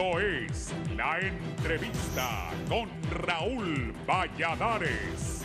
Esto es La Entrevista con Raúl Valladares.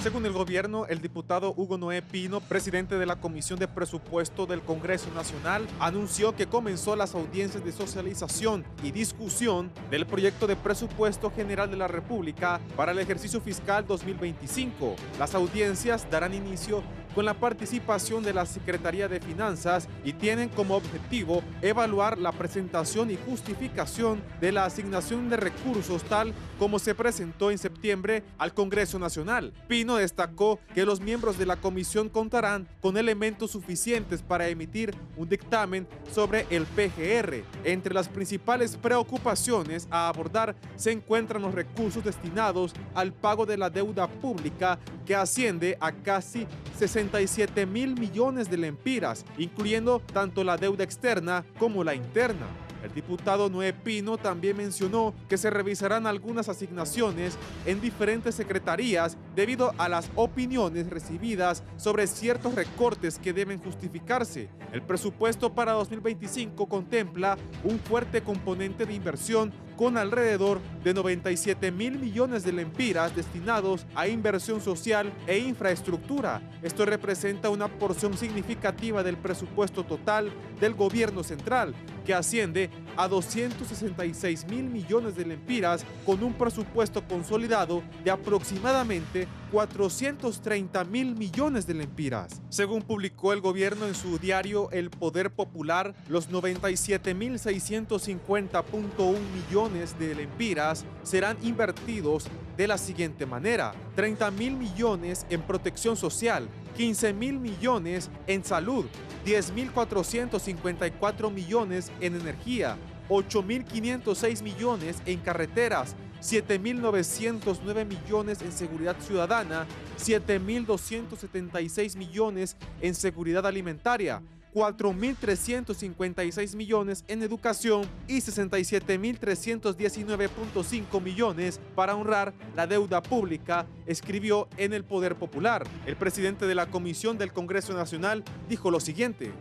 Según el gobierno, el diputado Hugo Noé Pino, presidente de la Comisión de Presupuesto del Congreso Nacional, anunció que comenzó las audiencias de socialización y discusión del proyecto de presupuesto general de la República para el ejercicio fiscal 2025. Las audiencias darán inicio con la participación de la Secretaría de Finanzas y tienen como objetivo evaluar la presentación y justificación de la asignación de recursos tal como se presentó en septiembre al Congreso Nacional. Pino destacó que los miembros de la comisión contarán con elementos suficientes para emitir un dictamen sobre el PGR. Entre las principales preocupaciones a abordar se encuentran los recursos destinados al pago de la deuda pública, que asciende a casi 67.000 millones de lempiras, incluyendo tanto la deuda externa como la interna. El diputado Noé Pino también mencionó que se revisarán algunas asignaciones en diferentes secretarías debido a las opiniones recibidas sobre ciertos recortes que deben justificarse. El presupuesto para 2025 contempla un fuerte componente de inversión con alrededor de 97.000 millones de lempiras destinados a inversión social e infraestructura. Esto representa una porción significativa del presupuesto total del gobierno central, que asciende a 266.000 millones de lempiras, con un presupuesto consolidado de aproximadamente 430.000 millones de lempiras. Según publicó el gobierno en su diario El Poder Popular, los 97.650.1 millones de lempiras serán invertidos de la siguiente manera: 30.000 millones en protección social, 15.000 millones en salud, 10.454 millones en energía, 8.506 millones en carreteras, 7.909 millones en seguridad ciudadana, 7.276 millones en seguridad alimentaria, 4.356 millones en educación y 67.319.5 millones para honrar la deuda pública, escribió en El Poder Popular. El presidente de la Comisión del Congreso Nacional dijo lo siguiente.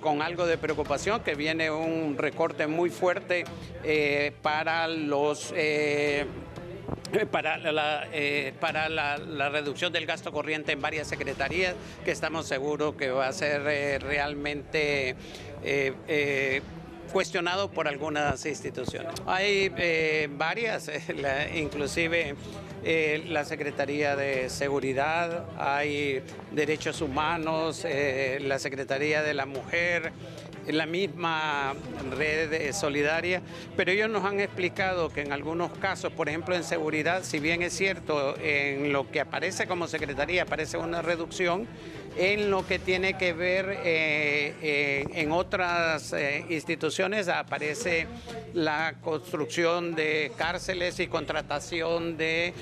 Con algo de preocupación, que viene un recorte muy fuerte para los... para la reducción del gasto corriente en varias secretarías, que estamos seguros que va a ser realmente cuestionado por algunas instituciones. Hay varias, inclusive la Secretaría de Seguridad, hay Derechos Humanos, la Secretaría de la Mujer, la misma red solidaria, pero ellos nos han explicado que en algunos casos, por ejemplo en seguridad, si bien es cierto, en lo que aparece como secretaría aparece una reducción, en lo que tiene que ver en otras instituciones aparece la construcción de cárceles y contratación de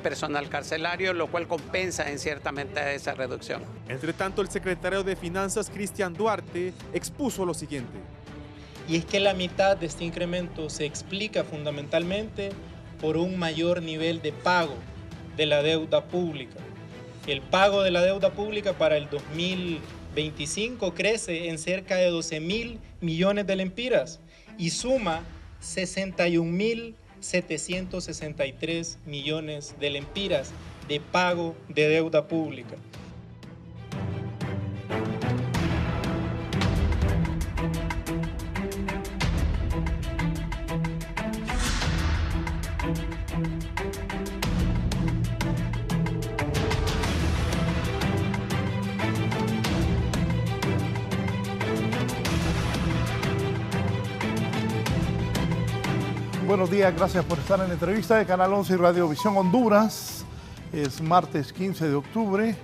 personal carcelario, lo cual compensa en cierta medida esa reducción. Entre tanto, el secretario de Finanzas, Cristian Duarte, expuso lo siguiente. Y es que la mitad de este incremento se explica fundamentalmente por un mayor nivel de pago de la deuda pública. El pago de la deuda pública para el 2025 crece en cerca de 12.000 millones de lempiras y suma 61.000 763 millones de lempiras de pago de deuda pública. Buenos días, gracias por estar en la entrevista de Canal 11 y Radio Visión Honduras. Es martes 15 de octubre.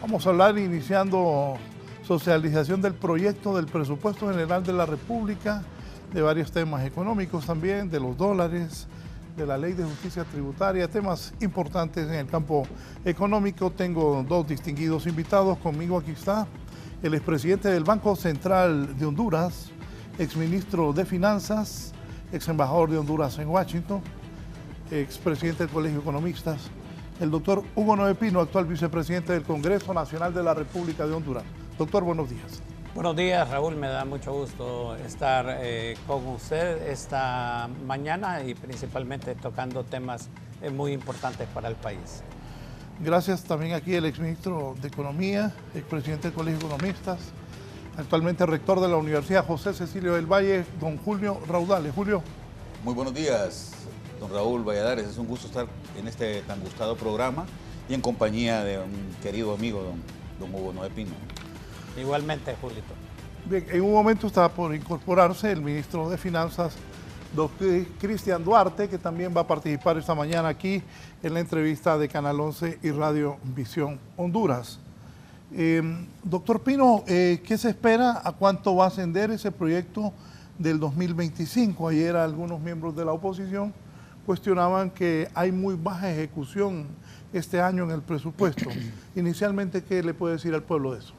Vamos a hablar iniciando socialización del proyecto del presupuesto general de la República, de varios temas económicos también, de los dólares, de la ley de justicia tributaria, temas importantes en el campo económico. Tengo dos distinguidos invitados. Conmigo aquí está el expresidente del Banco Central de Honduras, exministro de Finanzas, ex embajador de Honduras en Washington, expresidente del Colegio de Economistas, el doctor Hugo Noé Pino, actual vicepresidente del Congreso Nacional de la República de Honduras. Doctor, buenos días. Buenos días, Raúl. Me da mucho gusto estar con usted esta mañana y principalmente tocando temas muy importantes para el país. Gracias también aquí el exministro de Economía, expresidente del Colegio de Economistas, actualmente rector de la Universidad José Cecilio del Valle, don Julio Raudales. Julio. Muy buenos días, don Raúl Valladares. Es un gusto estar en este tan gustado programa y en compañía de un querido amigo, don Hugo Noé Pino. Igualmente, Julito. Bien, en un momento está por incorporarse el ministro de Finanzas, doctor Cristian Duarte, que también va a participar esta mañana aquí en la entrevista de Canal 11 y Radio Visión Honduras. Doctor Pino, ¿qué se espera? ¿A cuánto va a ascender ese proyecto del 2025? Ayer algunos miembros de la oposición cuestionaban que hay muy baja ejecución este año en el presupuesto. Inicialmente, ¿qué le puede decir al pueblo de eso?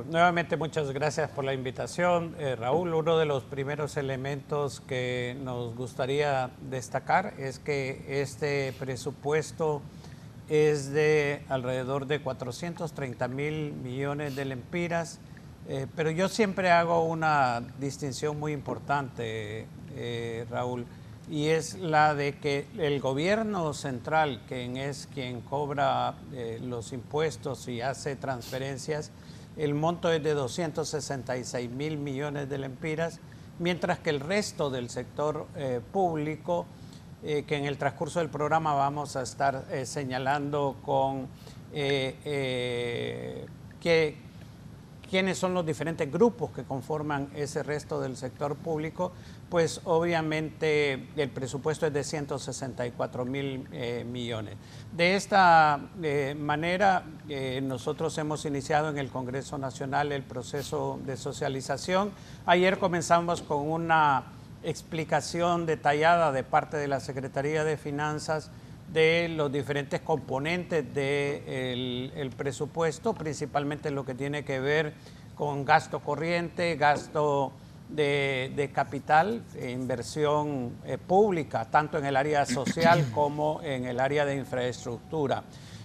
Nuevamente, muchas gracias por la invitación. Raúl, uno de los primeros elementos que nos gustaría destacar es que este presupuesto es de alrededor de 430.000 millones de lempiras, pero yo siempre hago una distinción muy importante, Raúl, y es la de que el gobierno central, quien es quien cobra los impuestos y hace transferencias, el monto es de 266.000 millones de lempiras, mientras que el resto del sector público, que en el transcurso del programa vamos a estar señalando con quiénes son los diferentes grupos que conforman ese resto del sector público, pues obviamente el presupuesto es de 164.000 millones. De esta manera, nosotros hemos iniciado en el Congreso Nacional el proceso de socialización. Ayer comenzamos con una explicación detallada de parte de la Secretaría de Finanzas de los diferentes componentes del presupuesto, principalmente lo que tiene que ver con gasto corriente, gasto de capital, inversión pública, tanto en el área social como en el área de infraestructura.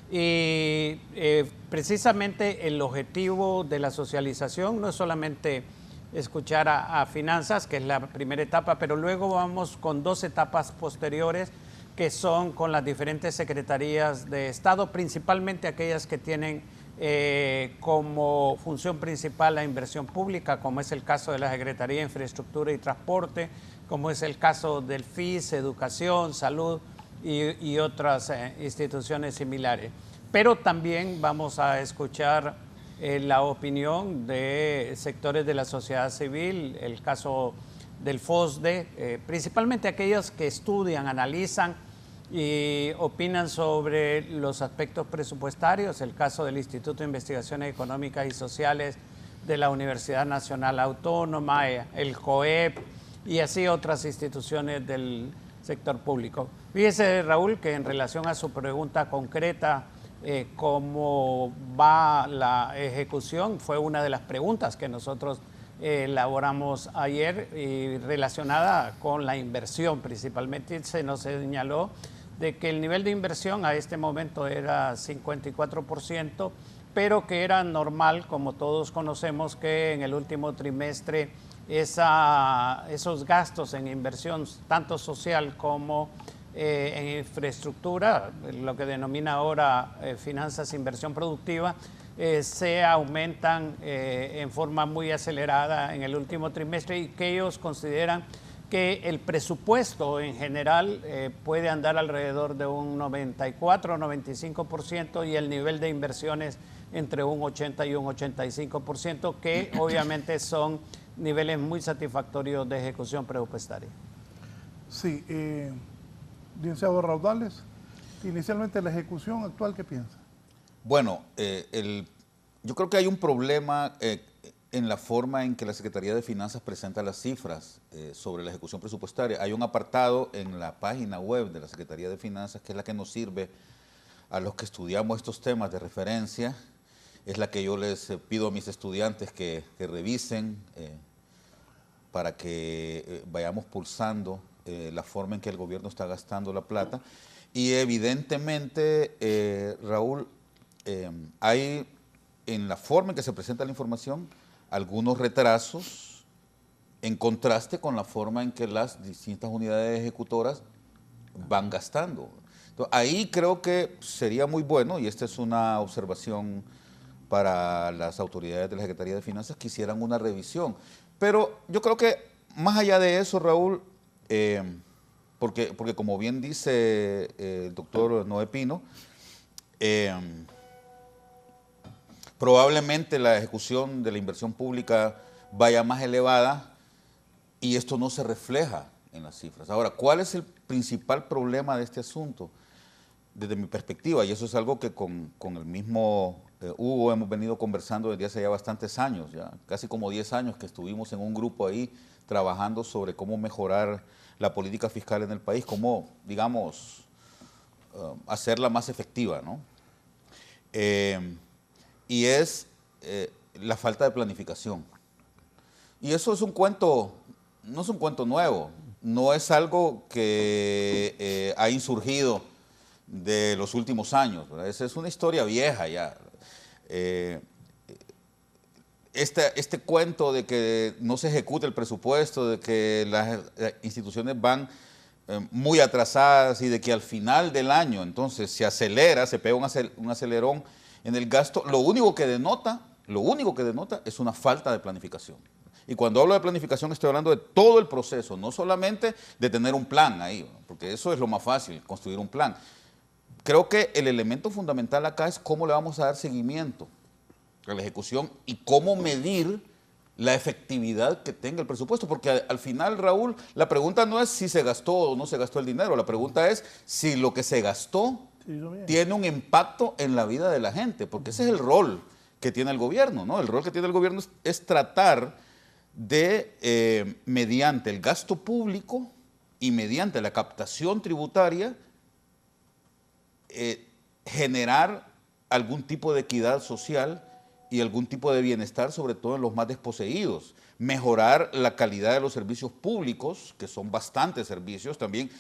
Y precisamente el objetivo de la socialización no es solamente escuchar a finanzas, que es la primera etapa, pero luego vamos con dos etapas posteriores, que son con las diferentes secretarías de Estado, principalmente aquellas que tienen como función principal la inversión pública, como es el caso de la Secretaría de Infraestructura y Transporte, como es el caso del FIS, Educación, Salud y otras instituciones similares. Pero también vamos a escuchar la opinión de sectores de la sociedad civil, el caso del FOSDE, principalmente aquellos que estudian, analizan y opinan sobre los aspectos presupuestarios, el caso del Instituto de Investigaciones Económicas y Sociales de la Universidad Nacional Autónoma, el COEP y así otras instituciones del sector público. Fíjese, Raúl, que en relación a su pregunta concreta, cómo va la ejecución, fue una de las preguntas que nosotros elaboramos ayer y relacionada con la inversión principalmente. Se nos señaló de que el nivel de inversión a este momento era 54%, pero que era normal, como todos conocemos, que en el último trimestre esos gastos en inversión, tanto social como en infraestructura, lo que denomina ahora finanzas, inversión productiva, se aumentan en forma muy acelerada en el último trimestre y que ellos consideran que el presupuesto en general puede andar alrededor de un 94-95% y el nivel de inversiones entre un 80 y un 85%, que obviamente son niveles muy satisfactorios de ejecución presupuestaria. Sí, licenciado Raudales, inicialmente la ejecución actual, ¿qué piensa? Bueno, yo creo que hay un problema en la forma en que la Secretaría de Finanzas presenta las cifras sobre la ejecución presupuestaria. Hay un apartado en la página web de la Secretaría de Finanzas que es la que nos sirve a los que estudiamos estos temas de referencia. Es la que yo les pido a mis estudiantes que revisen para que vayamos pulsando la forma en que el gobierno está gastando la plata. Y evidentemente, Raúl, hay en la forma en que se presenta la información algunos retrasos en contraste con la forma en que las distintas unidades ejecutoras van gastando. Entonces, ahí creo que sería muy bueno, y esta es una observación para las autoridades de la Secretaría de Finanzas, que hicieran una revisión. Pero yo creo que más allá de eso, Raúl, porque como bien dice el doctor Noé Pino, probablemente la ejecución de la inversión pública vaya más elevada y esto no se refleja en las cifras. Ahora, ¿cuál es el principal problema de este asunto? Desde mi perspectiva, y eso es algo que con el mismo Hugo hemos venido conversando desde hace ya bastantes años, ya casi como 10 años que estuvimos en un grupo ahí trabajando sobre cómo mejorar la política fiscal en el país, cómo, digamos, hacerla más efectiva, ¿no? Y es la falta de planificación. Y eso es un cuento, no es un cuento nuevo, no es algo que ha insurgido de los últimos años, ¿verdad? Esa es una historia vieja ya. Este cuento de que no se ejecuta el presupuesto, de que las instituciones van muy atrasadas y de que al final del año entonces se acelera, se pega un acelerón en el gasto, lo único que denota es una falta de planificación. Y cuando hablo de planificación estoy hablando de todo el proceso, no solamente de tener un plan ahí, porque eso es lo más fácil, construir un plan. Creo que el elemento fundamental acá es cómo le vamos a dar seguimiento a la ejecución y cómo medir la efectividad que tenga el presupuesto, porque al final, Raúl, la pregunta no es si se gastó o no se gastó el dinero, la pregunta es si lo que se gastó tiene un impacto en la vida de la gente, porque ese es el rol que tiene el gobierno, ¿no? El rol que tiene el gobierno es tratar de, mediante el gasto público y mediante la captación tributaria, generar algún tipo de equidad social y algún tipo de bienestar, sobre todo en los más desposeídos. Mejorar la calidad de los servicios públicos, que son bastantes servicios también.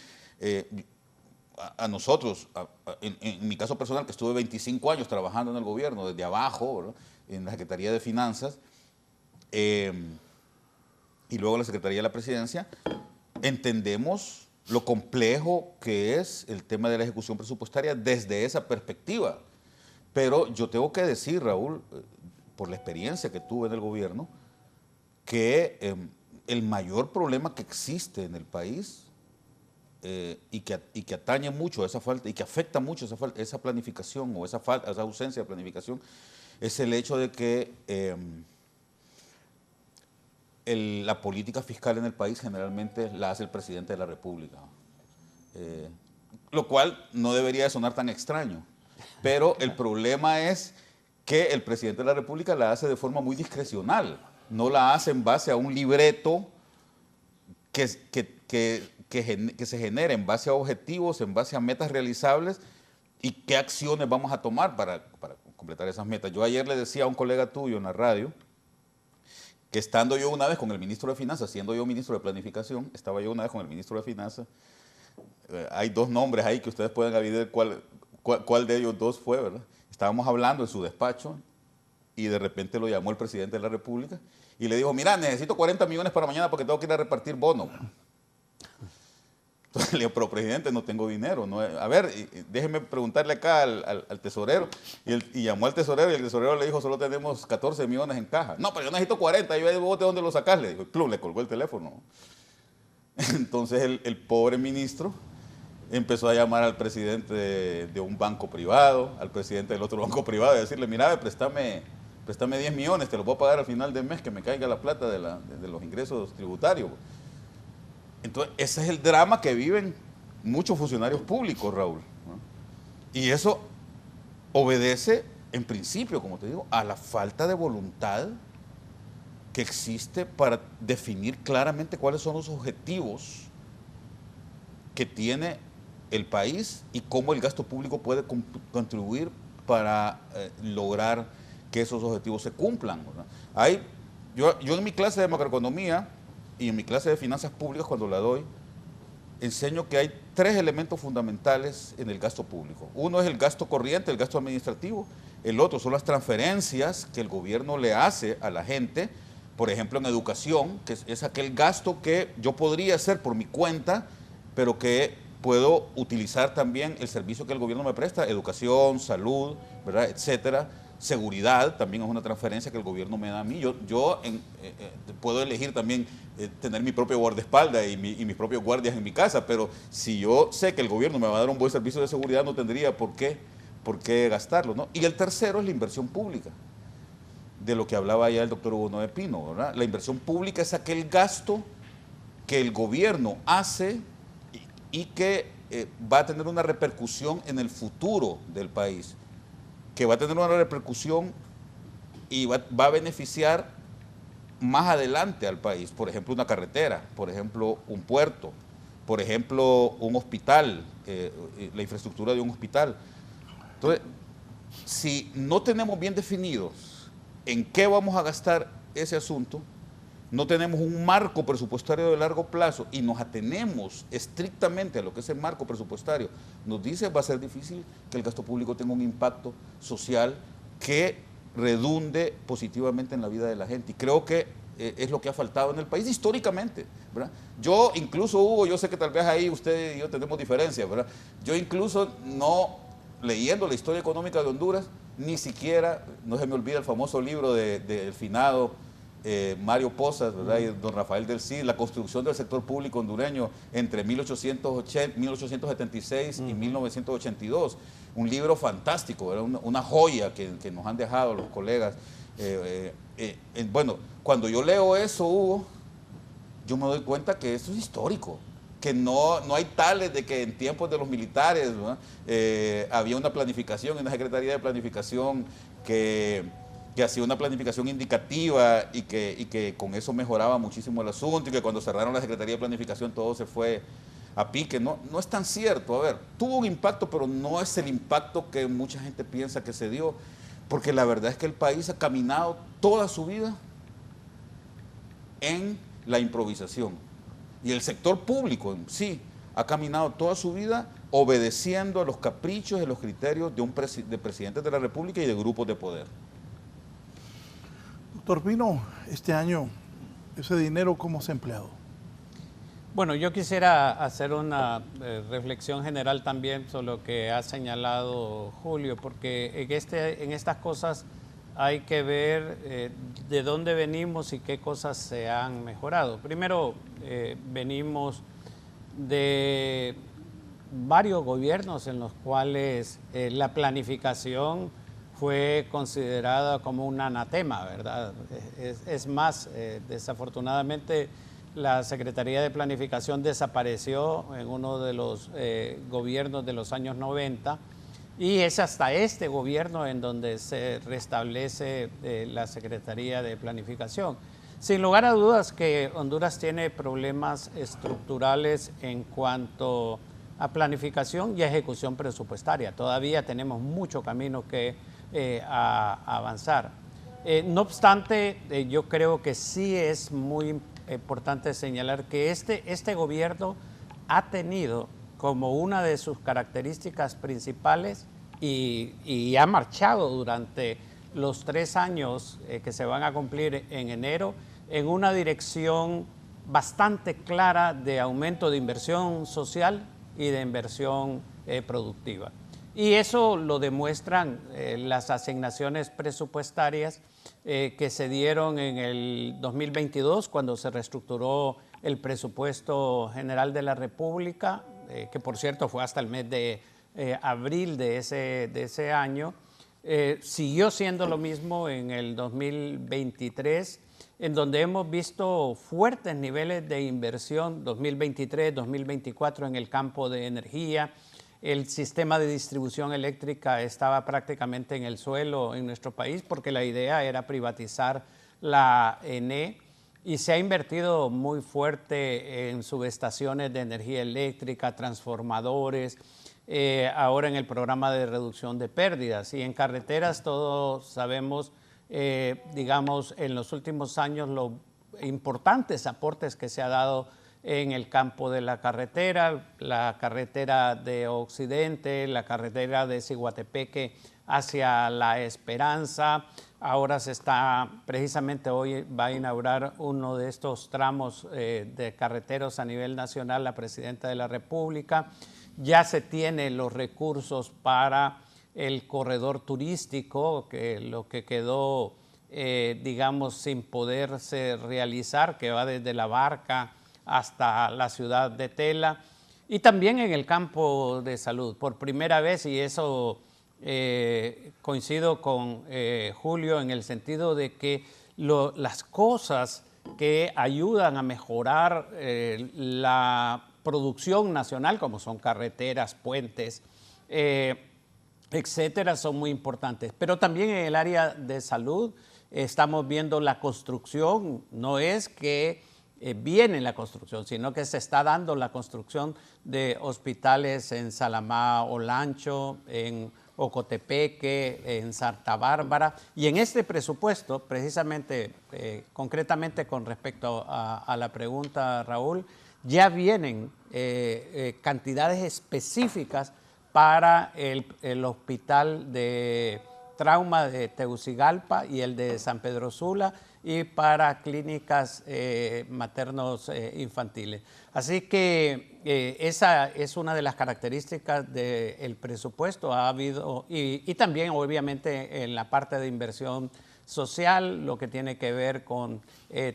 A nosotros, en mi caso personal, que estuve 25 años trabajando en el gobierno, desde abajo, ¿verdad?, en la Secretaría de Finanzas, y luego la Secretaría de la Presidencia, entendemos lo complejo que es el tema de la ejecución presupuestaria desde esa perspectiva. Pero yo tengo que decir, Raúl, por la experiencia que tuve en el gobierno, que el mayor problema que existe en el país y que atañe mucho a esa falta y que afecta mucho esa planificación o esa ausencia de planificación es el hecho de que la política fiscal en el país generalmente la hace el presidente de la República, lo cual no debería de sonar tan extraño, pero el problema es que el presidente de la República la hace de forma muy discrecional, no la hace en base a un libreto que se genera en base a objetivos, en base a metas realizables y qué acciones vamos a tomar para completar esas metas. Yo ayer le decía a un colega tuyo en la radio que estando yo una vez con el ministro de Finanzas, siendo yo ministro de Planificación, estaba yo una vez con el ministro de Finanzas, hay dos nombres ahí que ustedes pueden adivinar cuál de ellos dos fue, ¿verdad? Estábamos hablando en su despacho y de repente lo llamó el presidente de la República y le dijo, mira, necesito 40 millones para mañana porque tengo que ir a repartir bonos. Entonces le digo, pero presidente, no tengo dinero. No, a ver, déjeme preguntarle acá al tesorero. Y llamó al tesorero y el tesorero le dijo, solo tenemos 14 millones en caja. No, pero yo necesito 40, yo vos de dónde lo sacás. Le dijo, plum, le colgó el teléfono. Entonces el pobre ministro empezó a llamar al presidente de un banco privado, al presidente del otro banco privado y decirle, mira, préstame 10 millones, te los voy a pagar al final del mes, que me caiga la plata de los ingresos tributarios. Entonces, ese es el drama que viven muchos funcionarios públicos, Raúl, ¿no? Y eso obedece, en principio, como te digo, a la falta de voluntad que existe para definir claramente cuáles son los objetivos que tiene el país y cómo el gasto público puede contribuir para lograr que esos objetivos se cumplan, ¿verdad? Yo en mi clase de macroeconomía y en mi clase de finanzas públicas, cuando la doy, enseño que hay 3 elementos fundamentales en el gasto público. Uno es el gasto corriente, el gasto administrativo. El otro son las transferencias que el gobierno le hace a la gente, por ejemplo, en educación, que es aquel gasto que yo podría hacer por mi cuenta, pero que puedo utilizar también el servicio que el gobierno me presta, educación, salud, ¿verdad?, etcétera. Seguridad también es una transferencia que el gobierno me da a mí. Yo puedo elegir también tener mi propio guardaespaldas y mis propios guardias en mi casa, pero si yo sé que el gobierno me va a dar un buen servicio de seguridad, no tendría por qué gastarlo, ¿no? Y el tercero es la inversión pública, de lo que hablaba ya el doctor Hugo Noé Pino, ¿verdad? La inversión pública es aquel gasto que el gobierno hace y que va a tener una repercusión en el futuro del país, que va a tener una repercusión y va a beneficiar más adelante al país. Por ejemplo, una carretera, por ejemplo, un puerto, por ejemplo, un hospital, la infraestructura de un hospital. Entonces, si no tenemos bien definidos en qué vamos a gastar ese asunto, no tenemos un marco presupuestario de largo plazo y nos atenemos estrictamente a lo que ese marco presupuestario nos dice, va a ser difícil que el gasto público tenga un impacto social que redunde positivamente en la vida de la gente. Y creo que es lo que ha faltado en el país históricamente, ¿verdad? Yo incluso, Hugo, yo sé que tal vez ahí usted y yo tenemos diferencias, ¿verdad? Yo incluso no, leyendo la historia económica de Honduras, ni siquiera, no se me olvida el famoso libro del finado Mario Pozas, ¿verdad?, y don Rafael del Cid, la construcción del sector público hondureño entre 1876 y 1982. Un libro fantástico, ¿verdad?, una joya que nos han dejado los colegas. Bueno, cuando yo leo eso, Hugo, yo me doy cuenta que esto es histórico, que no hay tales de que en tiempos de los militares, ¿no?, había una planificación, una Secretaría de Planificación que hacía una planificación indicativa y que con eso mejoraba muchísimo el asunto, y que cuando cerraron la Secretaría de Planificación todo se fue a pique. No es tan cierto. A ver, tuvo un impacto, pero no es el impacto que mucha gente piensa que se dio, porque la verdad es que el país ha caminado toda su vida en la improvisación, y el sector público en sí ha caminado toda su vida obedeciendo a los caprichos y los criterios de presidentes de la República y de grupos de poder. Doctor Pino, este año, ese dinero, ¿cómo se ha empleado? Bueno, yo quisiera hacer una reflexión general también sobre lo que ha señalado Julio, porque en estas cosas hay que ver de dónde venimos y qué cosas se han mejorado. Primero, venimos de varios gobiernos en los cuales la planificación fue considerada como un anatema, ¿verdad? Es más, desafortunadamente la Secretaría de Planificación desapareció en uno de los gobiernos de los años 90, y es hasta este gobierno en donde se restablece la Secretaría de Planificación. Sin lugar a dudas que Honduras tiene problemas estructurales en cuanto a planificación y ejecución presupuestaria. Todavía tenemos mucho camino que avanzar. No obstante, yo creo que sí es muy importante señalar que este gobierno ha tenido como una de sus características principales y ha marchado durante los 3 años que se van a cumplir en enero en una dirección bastante clara de aumento de inversión social y de inversión productiva. Y eso lo demuestran las asignaciones presupuestarias que se dieron en el 2022 cuando se reestructuró el presupuesto general de la República, que por cierto fue hasta el mes de abril de ese año. Siguió siendo lo mismo en el 2023, en donde hemos visto fuertes niveles de inversión 2023, 2024 en el campo de energía. El sistema de distribución eléctrica estaba prácticamente en el suelo en nuestro país porque la idea era privatizar la ENE y se ha invertido muy fuerte en subestaciones de energía eléctrica, transformadores, ahora en el programa de reducción de pérdidas y en carreteras todos sabemos, digamos, en los últimos años los importantes aportes que se ha dado en el campo de la carretera de Occidente, la carretera de Ciguatepeque hacia La Esperanza. Ahora precisamente hoy va a inaugurar uno de estos tramos de carreteros a nivel nacional la Presidenta de la República. Ya se tienen los recursos para el corredor turístico, que lo que quedó, digamos, sin poderse realizar, que va desde La Barca hasta la ciudad de Tela, y también en el campo de salud. Por primera vez, y eso coincido con Julio en el sentido de que las cosas que ayudan a mejorar la producción nacional, como son carreteras, puentes, etcétera, son muy importantes. Pero también en el área de salud estamos viendo la construcción, no es que viene la construcción, sino que se está dando la construcción de hospitales en Salamá, Olancho, en Ocotepeque, en Santa Bárbara. Y en este presupuesto, precisamente, concretamente con respecto a la pregunta, Raúl, ya vienen cantidades específicas para el hospital de trauma de Tegucigalpa y el de San Pedro Sula, y para clínicas maternos infantiles. Así que esa es una de las características del presupuesto. Ha habido, y también obviamente en la parte de inversión social, lo que tiene que ver con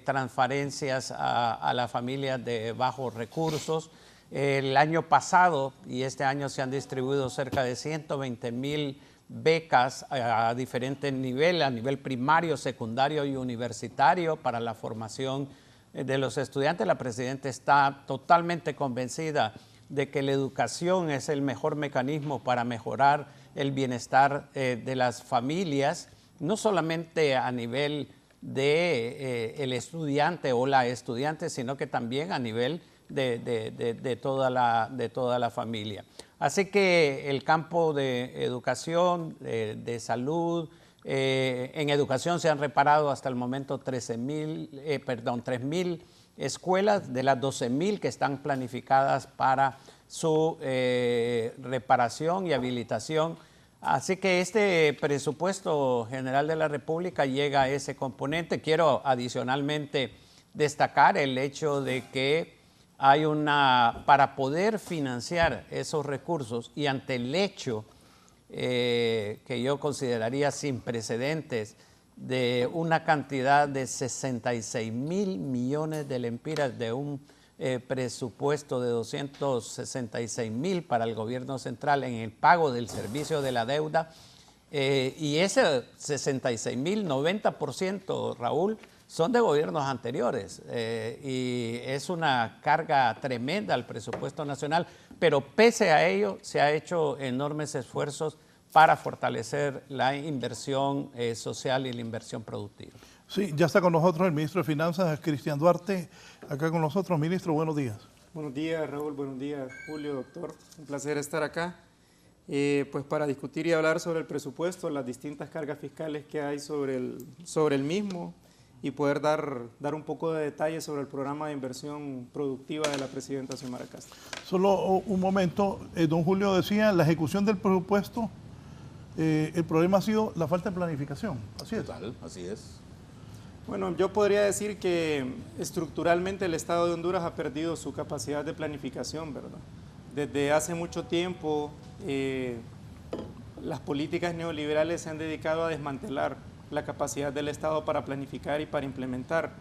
transferencias a las familias de bajos recursos. El año pasado y este año se han distribuido cerca de 120,000 becas a diferentes niveles, a nivel primario, secundario y universitario para la formación de los estudiantes. La Presidenta está totalmente convencida de que la educación es el mejor mecanismo para mejorar el bienestar de las familias, no solamente a nivel de el estudiante o la estudiante, sino que también a nivel de toda la familia. Así que el campo de educación, de salud, en educación se han reparado hasta el momento 3,000 escuelas de las 12,000 que están planificadas para su reparación y habilitación. Así que este presupuesto general de la República llega a ese componente. Quiero adicionalmente destacar el hecho de que hay para poder financiar esos recursos y ante el hecho que yo consideraría sin precedentes de una cantidad de 66,000 millones de lempiras de un presupuesto de 266,000 para el gobierno central en el pago del servicio de la deuda, y ese 66,000, 90%, Raúl, son de gobiernos anteriores, y es una carga tremenda al presupuesto nacional, pero pese a ello se ha hecho enormes esfuerzos para fortalecer la inversión social y la inversión productiva. Sí, ya está con nosotros el ministro de Finanzas, Cristian Duarte, acá con nosotros. Ministro, buenos días. Buenos días, Raúl, buenos días, Julio, doctor. Un placer estar acá, pues para discutir y hablar sobre el presupuesto, las distintas cargas fiscales que hay sobre el mismo, y poder dar un poco de detalles sobre el programa de inversión productiva de la presidenta Xiomara Castro. Solo un momento, don Julio decía, la ejecución del presupuesto, el problema ha sido la falta de planificación, así es. Total, así es. Bueno, yo podría decir que estructuralmente el Estado de Honduras ha perdido su capacidad de planificación, ¿verdad? Desde hace mucho tiempo las políticas neoliberales se han dedicado a desmantelar la capacidad del Estado para planificar y para implementar.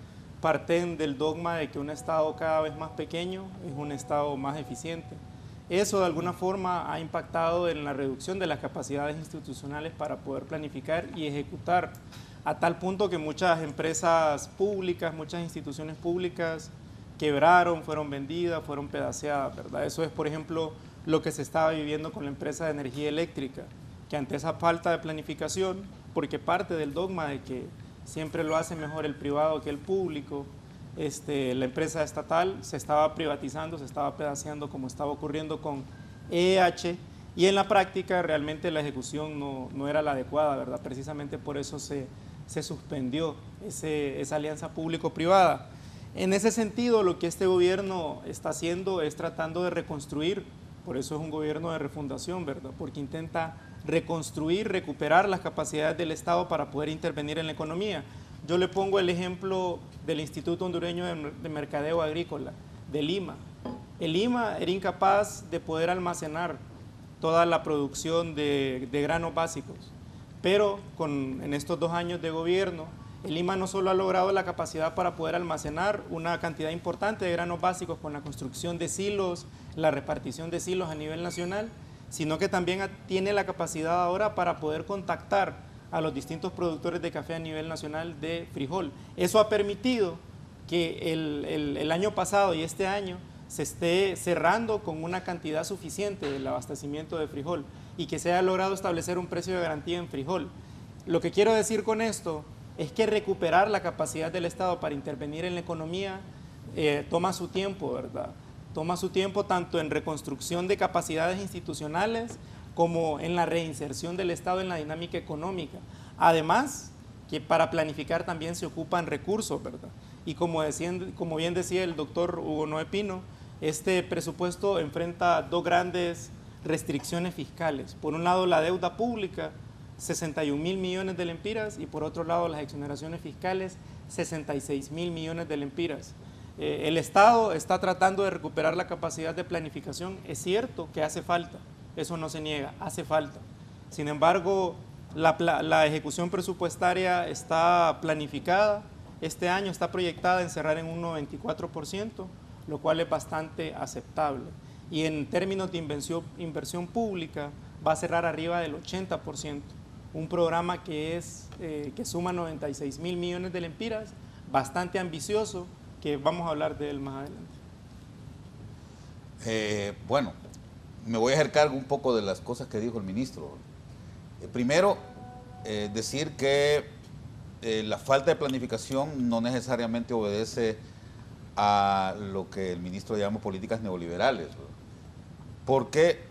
Parten del dogma de que un Estado cada vez más pequeño es un Estado más eficiente. Eso de alguna forma ha impactado en la reducción de las capacidades institucionales para poder planificar y ejecutar, a tal punto que muchas empresas públicas, muchas instituciones públicas quebraron, fueron vendidas, fueron pedaceadas, ¿verdad? Eso es, por ejemplo, lo que se estaba viviendo con la empresa de energía eléctrica, que ante esa falta de planificación, porque parte del dogma de que siempre lo hace mejor el privado que el público, la empresa estatal se estaba privatizando, se estaba pedaceando como estaba ocurriendo con EH, y en la práctica realmente la ejecución no era la adecuada, ¿verdad? Precisamente por eso se suspendió esa alianza público-privada. En ese sentido, lo que este gobierno está haciendo es tratando de reconstruir, por eso es un gobierno de refundación, ¿verdad? Porque intenta reconstruir, recuperar las capacidades del Estado para poder intervenir en la economía. Yo le pongo el ejemplo del Instituto Hondureño de Mercadeo Agrícola, de Lima. El Lima era incapaz de poder almacenar toda la producción de granos básicos, pero en estos 2 años de gobierno, el Lima no solo ha logrado la capacidad para poder almacenar una cantidad importante de granos básicos con la construcción de silos, la repartición de silos a nivel nacional, sino que también tiene la capacidad ahora para poder contactar a los distintos productores de café a nivel nacional de frijol. Eso ha permitido que el año pasado y este año se esté cerrando con una cantidad suficiente del abastecimiento de frijol y que se haya logrado establecer un precio de garantía en frijol. Lo que quiero decir con esto es que recuperar la capacidad del Estado para intervenir en la economía toma su tiempo, ¿verdad? Toma su tiempo tanto en reconstrucción de capacidades institucionales como en la reinserción del Estado en la dinámica económica. Además, que para planificar también se ocupan recursos, ¿verdad? Y como bien decía el doctor Hugo Noé Pino, este presupuesto enfrenta 2 grandes restricciones fiscales. Por un lado, la deuda pública, 61.000 millones de lempiras, y por otro lado, las exoneraciones fiscales, 66.000 millones de lempiras. El Estado está tratando de recuperar la capacidad de planificación. Es cierto que hace falta, eso no se niega, hace falta. Sin embargo, la ejecución presupuestaria está planificada. Este año está proyectada en cerrar en un 94%, lo cual es bastante aceptable. Y en términos de inversión pública, va a cerrar arriba del 80%. Un programa que suma 96.000 millones de lempiras, bastante ambicioso, que vamos a hablar de él más adelante. Bueno, me voy a hacer cargo un poco de las cosas que dijo el ministro. Primero, decir que la falta de planificación no necesariamente obedece a lo que el ministro llama políticas neoliberales, porque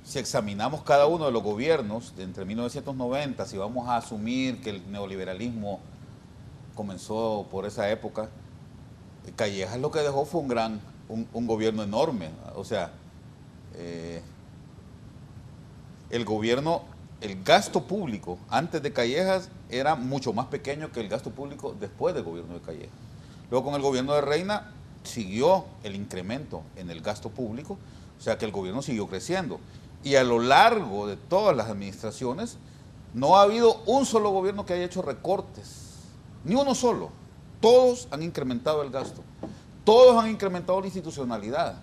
si examinamos cada uno de los gobiernos de entre 1990, si vamos a asumir que el neoliberalismo comenzó por esa época, Callejas lo que dejó fue un gobierno enorme. O sea, el gasto público antes de Callejas era mucho más pequeño que el gasto público después del gobierno de Callejas. Luego con el gobierno de Reina siguió el incremento en el gasto público, o sea que el gobierno siguió creciendo. Y a lo largo de todas las administraciones no ha habido un solo gobierno que haya hecho recortes, ni uno solo. Todos han incrementado el gasto, todos han incrementado la institucionalidad.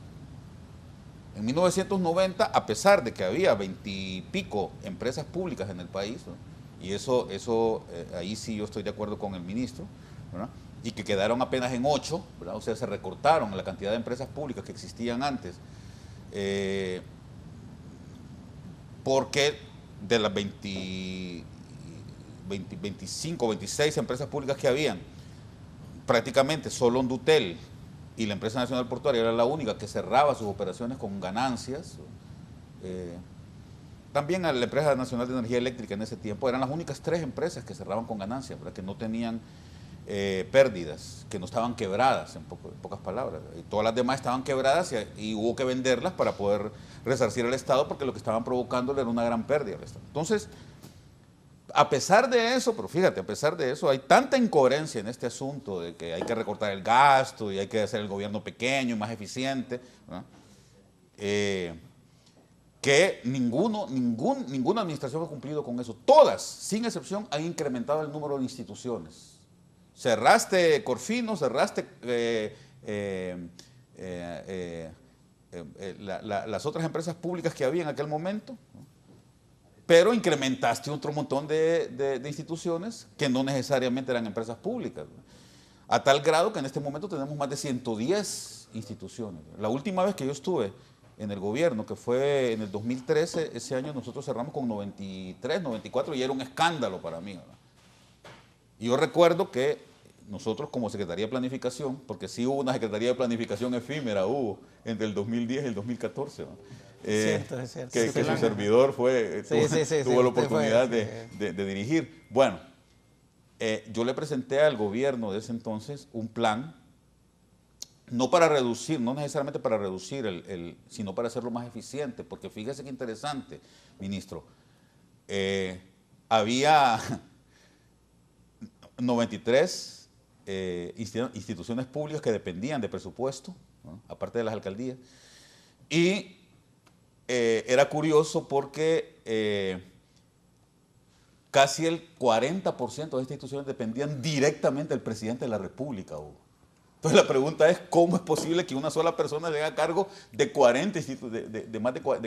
En 1990, a pesar de que había 20 y pico empresas públicas en el país, ¿no? Y eso ahí sí yo estoy de acuerdo con el ministro, ¿verdad? Y que quedaron apenas en 8, ¿verdad? O sea, se recortaron la cantidad de empresas públicas que existían antes, porque de las 25, 26 empresas públicas que habían, prácticamente solo Hondutel y la empresa nacional portuaria era la única que cerraba sus operaciones con ganancias. también a la empresa nacional de energía eléctrica en ese tiempo, eran las únicas 3 empresas que cerraban con ganancias, ¿verdad? Que no tenían pérdidas, que no estaban quebradas, en pocas palabras. Y todas las demás estaban quebradas y hubo que venderlas para poder resarcir al Estado, porque lo que estaban provocándole era una gran pérdida al Estado. Entonces, a pesar de eso, pero fíjate, a pesar de eso, hay tanta incoherencia en este asunto de que hay que recortar el gasto y hay que hacer el gobierno pequeño y más eficiente, ¿verdad? Que ninguna administración ha cumplido con eso. Todas, sin excepción, han incrementado el número de instituciones. Cerraste Corfino, cerraste las otras empresas públicas que había en aquel momento, ¿no? Pero incrementaste otro montón de instituciones que no necesariamente eran empresas públicas, ¿no? A tal grado que en este momento tenemos más de 110 instituciones. La última vez que yo estuve en el gobierno, que fue en el 2013, ese año nosotros cerramos con 93, 94 y era un escándalo para mí, ¿verdad? Y yo recuerdo que nosotros como Secretaría de Planificación, porque sí hubo una Secretaría de Planificación efímera, hubo entre el 2010 y el 2014, ¿no? Es cierto. Que su servidor tuvo la oportunidad de dirigir. Bueno, yo le presenté al gobierno de ese entonces un plan, no para reducir, no necesariamente para reducir, sino para hacerlo más eficiente, porque fíjese qué interesante, ministro, había 93 instituciones públicas que dependían de presupuesto, ¿no? Aparte de las alcaldías, y era curioso porque casi el 40% de estas instituciones dependían directamente del presidente de la República, Hugo. Entonces la pregunta es, ¿cómo es posible que una sola persona se haga cargo de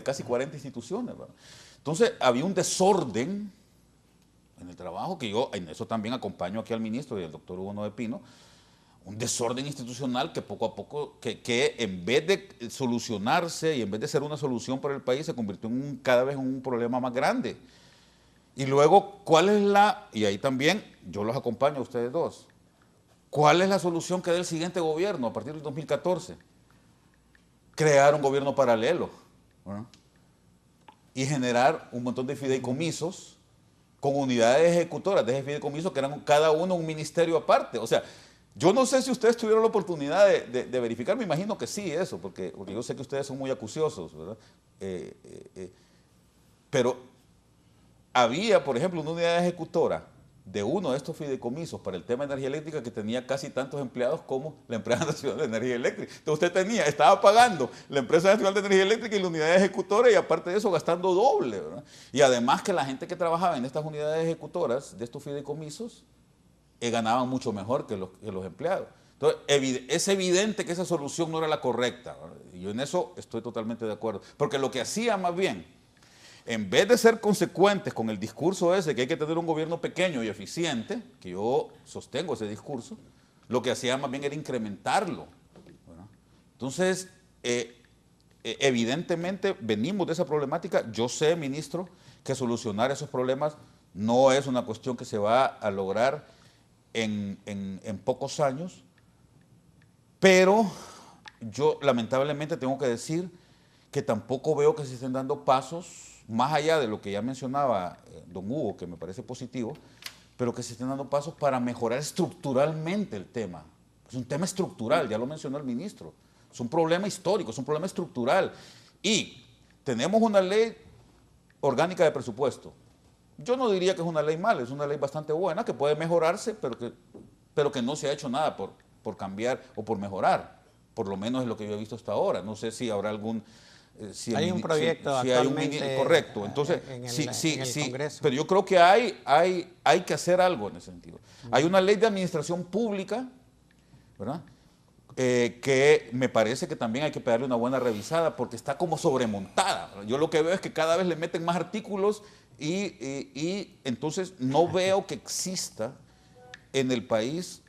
casi 40 instituciones, ¿verdad? Entonces había un desorden en el trabajo, que yo en eso también acompaño aquí al ministro y al doctor Hugo Noé Pino, un desorden institucional que poco a poco, que en vez de solucionarse y en vez de ser una solución para el país, se convirtió en cada vez en un problema más grande. Y luego, ¿cuál es y ahí también yo los acompaño a ustedes dos, ¿cuál es la solución que dé el siguiente gobierno a partir del 2014? Crear un gobierno paralelo, ¿verdad? Y generar un montón de fideicomisos con unidades ejecutoras de ese fideicomiso que eran cada uno un ministerio aparte. O sea, yo no sé si ustedes tuvieron la oportunidad de verificar, me imagino que sí, eso, porque yo sé que ustedes son muy acuciosos, ¿verdad? Pero había, por ejemplo, una unidad ejecutora de uno de estos fideicomisos para el tema de energía eléctrica que tenía casi tantos empleados como la empresa nacional de energía eléctrica. Entonces usted estaba pagando la empresa nacional de energía eléctrica y la unidad ejecutora y aparte de eso gastando doble, ¿verdad? Y además que la gente que trabajaba en estas unidades ejecutoras de estos fideicomisos ganaban mucho mejor que los empleados. Entonces es evidente que esa solución no era la correcta, ¿verdad? Y yo en eso estoy totalmente de acuerdo, porque lo que hacía más bien, en vez de ser consecuentes con el discurso ese que hay que tener un gobierno pequeño y eficiente, que yo sostengo ese discurso, lo que hacía más bien era incrementarlo, ¿verdad? Entonces, evidentemente venimos de esa problemática. Yo sé, ministro, que solucionar esos problemas no es una cuestión que se va a lograr en pocos años, pero yo lamentablemente tengo que decir que tampoco veo que se estén dando pasos más allá de lo que ya mencionaba don Hugo, que me parece positivo, pero que se estén dando pasos para mejorar estructuralmente el tema. Es un tema estructural, ya lo mencionó el ministro. Es un problema histórico, es un problema estructural. Y tenemos una ley orgánica de presupuesto. Yo no diría que es una ley mala, es una ley bastante buena, que puede mejorarse, pero que no se ha hecho nada por cambiar o por mejorar. Por lo menos es lo que yo he visto hasta ahora. No sé si habrá algún... hay un proyecto actualmente correcto. Entonces, en el Congreso. Pero yo creo que hay que hacer algo en ese sentido. Hay una ley de administración pública, ¿verdad? Que me parece que también hay que darle una buena revisada porque está como sobremontada, ¿verdad? Yo lo que veo es que cada vez le meten más artículos y entonces no veo que exista en el país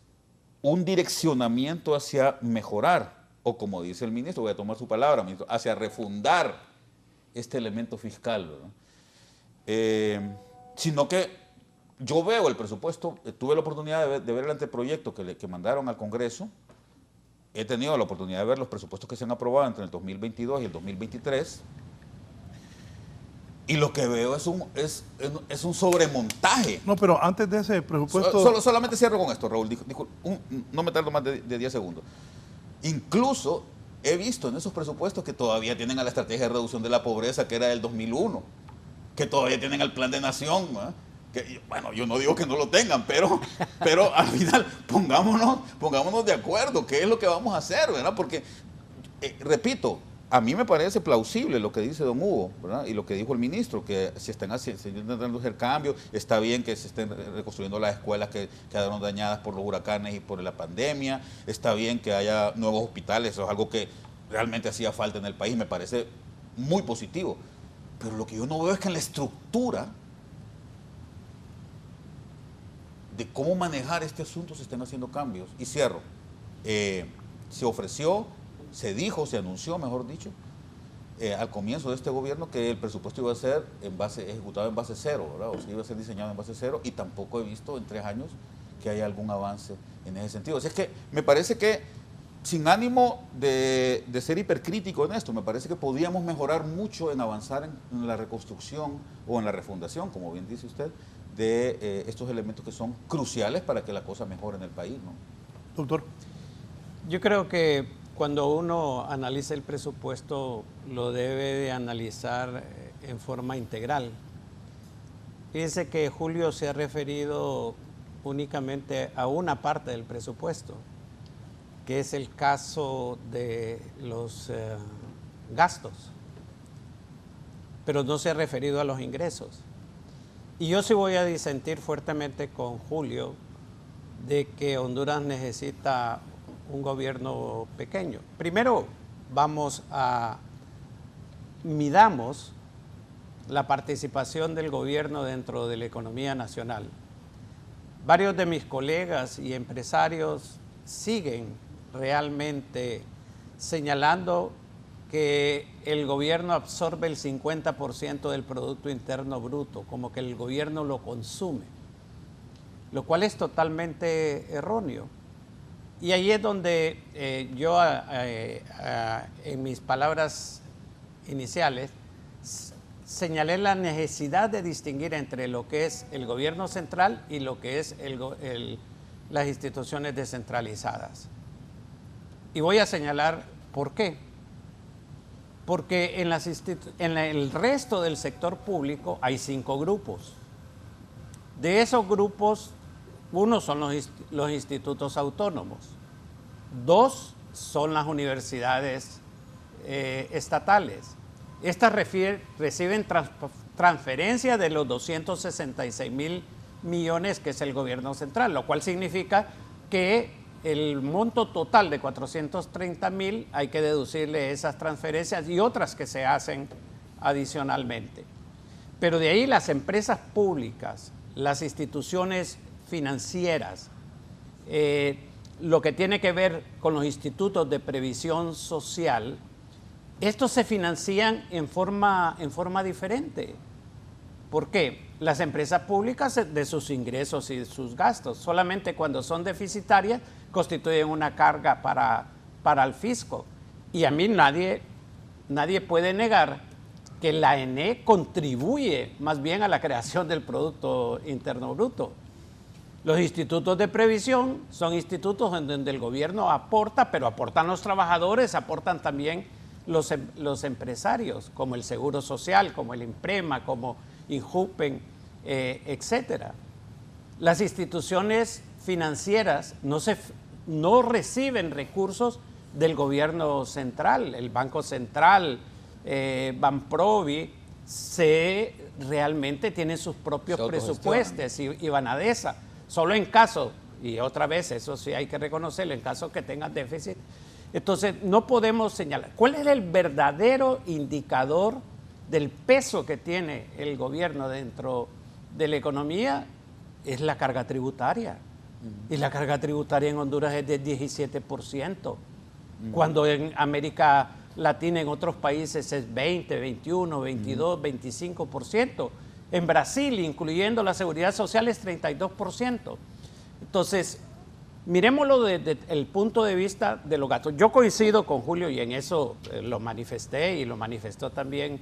un direccionamiento hacia mejorar, o como dice el ministro, voy a tomar su palabra, ministro, hacia refundar este elemento fiscal, ¿verdad? Sino que yo veo el presupuesto, tuve la oportunidad de ver el anteproyecto que mandaron al Congreso, he tenido la oportunidad de ver los presupuestos que se han aprobado entre el 2022 y el 2023, Y lo que veo es un sobremontaje. No, pero antes de ese presupuesto... Solamente cierro con esto, Raúl. No me tardo más de 10 segundos. Incluso he visto en esos presupuestos que todavía tienen a la estrategia de reducción de la pobreza, que era del 2001, que todavía tienen al plan de nación, ¿no? Que, bueno, yo no digo que no lo tengan, pero al final pongámonos de acuerdo, qué es lo que vamos a hacer, ¿verdad? Porque, repito, a mí me parece plausible lo que dice don Hugo, ¿verdad? Y lo que dijo el ministro, que se están intentando hacer cambios, está bien que se estén reconstruyendo las escuelas que quedaron dañadas por los huracanes y por la pandemia, está bien que haya nuevos hospitales, eso es algo que realmente hacía falta en el país, me parece muy positivo. Pero lo que yo no veo es que en la estructura de cómo manejar este asunto se estén haciendo cambios. Y cierro. Se ofreció, se dijo, se anunció, mejor dicho, al comienzo de este gobierno que el presupuesto iba a ser ejecutado en base cero, ¿verdad? O sea, iba a ser diseñado en base cero, y tampoco he visto en 3 años que haya algún avance en ese sentido. O sea, es que me parece que, sin ánimo de ser hipercrítico en esto, me parece que podríamos mejorar mucho en avanzar en la reconstrucción o en la refundación, como bien dice usted, de estos elementos que son cruciales para que la cosa mejore en el país, ¿no? Doctor. Yo creo que cuando uno analiza el presupuesto lo debe de analizar en forma integral. Fíjense que Julio se ha referido únicamente a una parte del presupuesto, que es el caso de los gastos, pero no se ha referido a los ingresos. Y yo sí voy a disentir fuertemente con Julio de que Honduras necesita un gobierno pequeño. Primero, midamos la participación del gobierno dentro de la economía nacional. Varios de mis colegas y empresarios siguen realmente señalando que el gobierno absorbe el 50% del Producto Interno Bruto, como que el gobierno lo consume, lo cual es totalmente erróneo. Y ahí es donde yo, en mis palabras iniciales, señalé la necesidad de distinguir entre lo que es el gobierno central y lo que es las instituciones descentralizadas. Y voy a señalar por qué. Porque en el resto del sector público hay 5 grupos. De esos grupos, uno son los institutos autónomos, 2 son las universidades estatales. Estas reciben transferencias de los 266,000 millones que es el gobierno central, lo cual significa que el monto total de 430,000 hay que deducirle esas transferencias y otras que se hacen adicionalmente. Pero de ahí las empresas públicas, las instituciones financieras, lo que tiene que ver con los institutos de previsión social, estos se financian en forma diferente. ¿Por qué? Las empresas públicas de sus ingresos y de sus gastos, solamente cuando son deficitarias constituyen una carga para el fisco. Y a mí nadie puede negar que la ENE contribuye más bien a la creación del Producto Interno Bruto. Los institutos de previsión son institutos en donde el gobierno aporta, pero aportan los trabajadores, aportan también los empresarios, como el Seguro Social, como el IMPREMA, como INJUPEN, etcétera. Las instituciones financieras no reciben recursos del gobierno central. El Banco Central, Banprovi, realmente tienen sus propios presupuestos y Banadesa. Solo en caso, y otra vez, eso sí hay que reconocerlo, en caso que tengan déficit. Entonces, no podemos señalar. ¿Cuál es el verdadero indicador del peso que tiene el gobierno dentro de la economía? Es la carga tributaria. Y la carga tributaria en Honduras es del 17%, cuando en América Latina, en otros países, es 20, 21, 22, 25%. En Brasil, incluyendo la seguridad social, es 32%. Entonces, miremoslo desde el punto de vista de los gastos. Yo coincido con Julio y en eso lo manifesté y lo manifestó también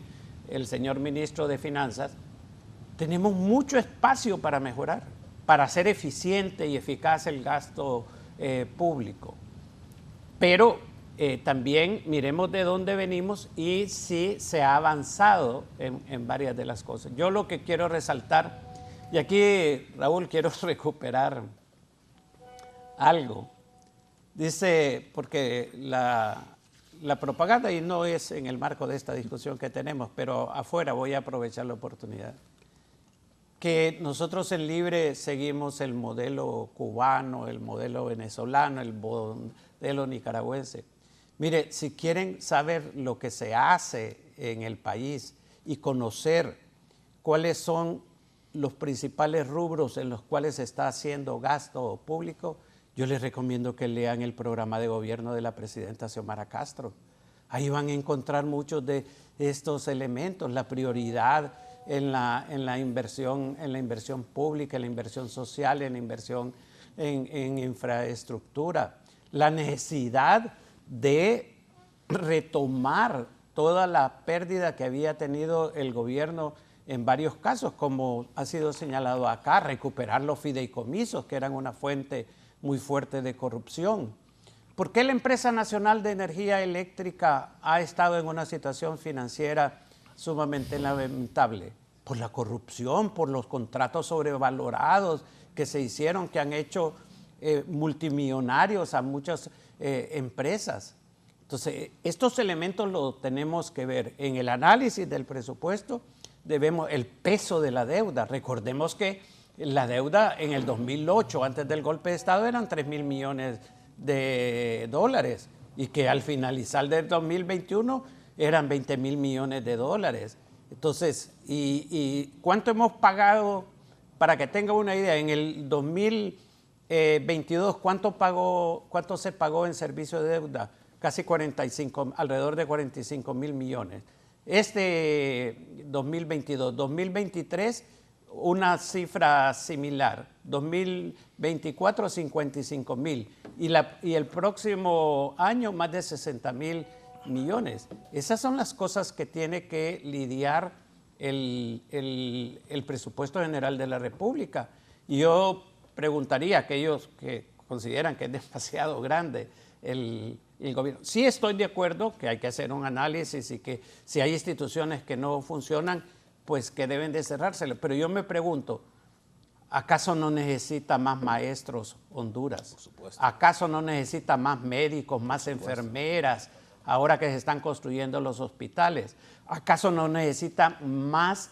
el señor ministro de Finanzas, tenemos mucho espacio para mejorar, para hacer eficiente y eficaz el gasto público. Pero también miremos de dónde venimos y si se ha avanzado en varias de las cosas. Yo lo que quiero resaltar, y aquí, Raúl, quiero recuperar algo. Dice, porque la propaganda, y no es en el marco de esta discusión que tenemos, pero afuera voy a aprovechar la oportunidad, que nosotros en Libre seguimos el modelo cubano, el modelo venezolano, el modelo nicaragüense. Mire, si quieren saber lo que se hace en el país y conocer cuáles son los principales rubros en los cuales se está haciendo gasto público, yo les recomiendo que lean el programa de gobierno de la presidenta Xiomara Castro. Ahí van a encontrar muchos de estos elementos, la prioridad en la inversión pública, en la inversión social, en la inversión en infraestructura, la necesidad de retomar toda la pérdida que había tenido el gobierno en varios casos, como ha sido señalado acá, recuperar los fideicomisos, que eran una fuente muy fuerte de corrupción. ¿Por qué la Empresa Nacional de Energía Eléctrica ha estado en una situación financiera sumamente lamentable? Por la corrupción, por los contratos sobrevalorados que se hicieron, que han hecho multimillonarios a muchas empresas. Entonces, estos elementos los tenemos que ver en el análisis del presupuesto. Debemos el peso de la deuda. Recordemos que la deuda en el 2008, antes del golpe de Estado, eran 3.000 millones de dólares y que al finalizar del 2021 eran 20.000 millones de dólares. Entonces, ¿y cuánto hemos pagado? Para que tenga una idea, en el 2022, ¿cuánto se pagó en servicio de deuda? Casi alrededor de 45.000 millones. Este 2022, 2023, una cifra similar, 2024, 55.000 y el próximo año más de 60.000 millones. Esas son las cosas que tiene que lidiar el presupuesto general de la República. Y yo preguntaría a aquellos que consideran que es demasiado grande el gobierno. Sí estoy de acuerdo que hay que hacer un análisis y que si hay instituciones que no funcionan, pues que deben de cerrárselo. Pero yo me pregunto, ¿acaso no necesita más maestros Honduras? Por supuesto. ¿Acaso no necesita más médicos, más enfermeras, ahora que se están construyendo los hospitales? ¿Acaso no necesita más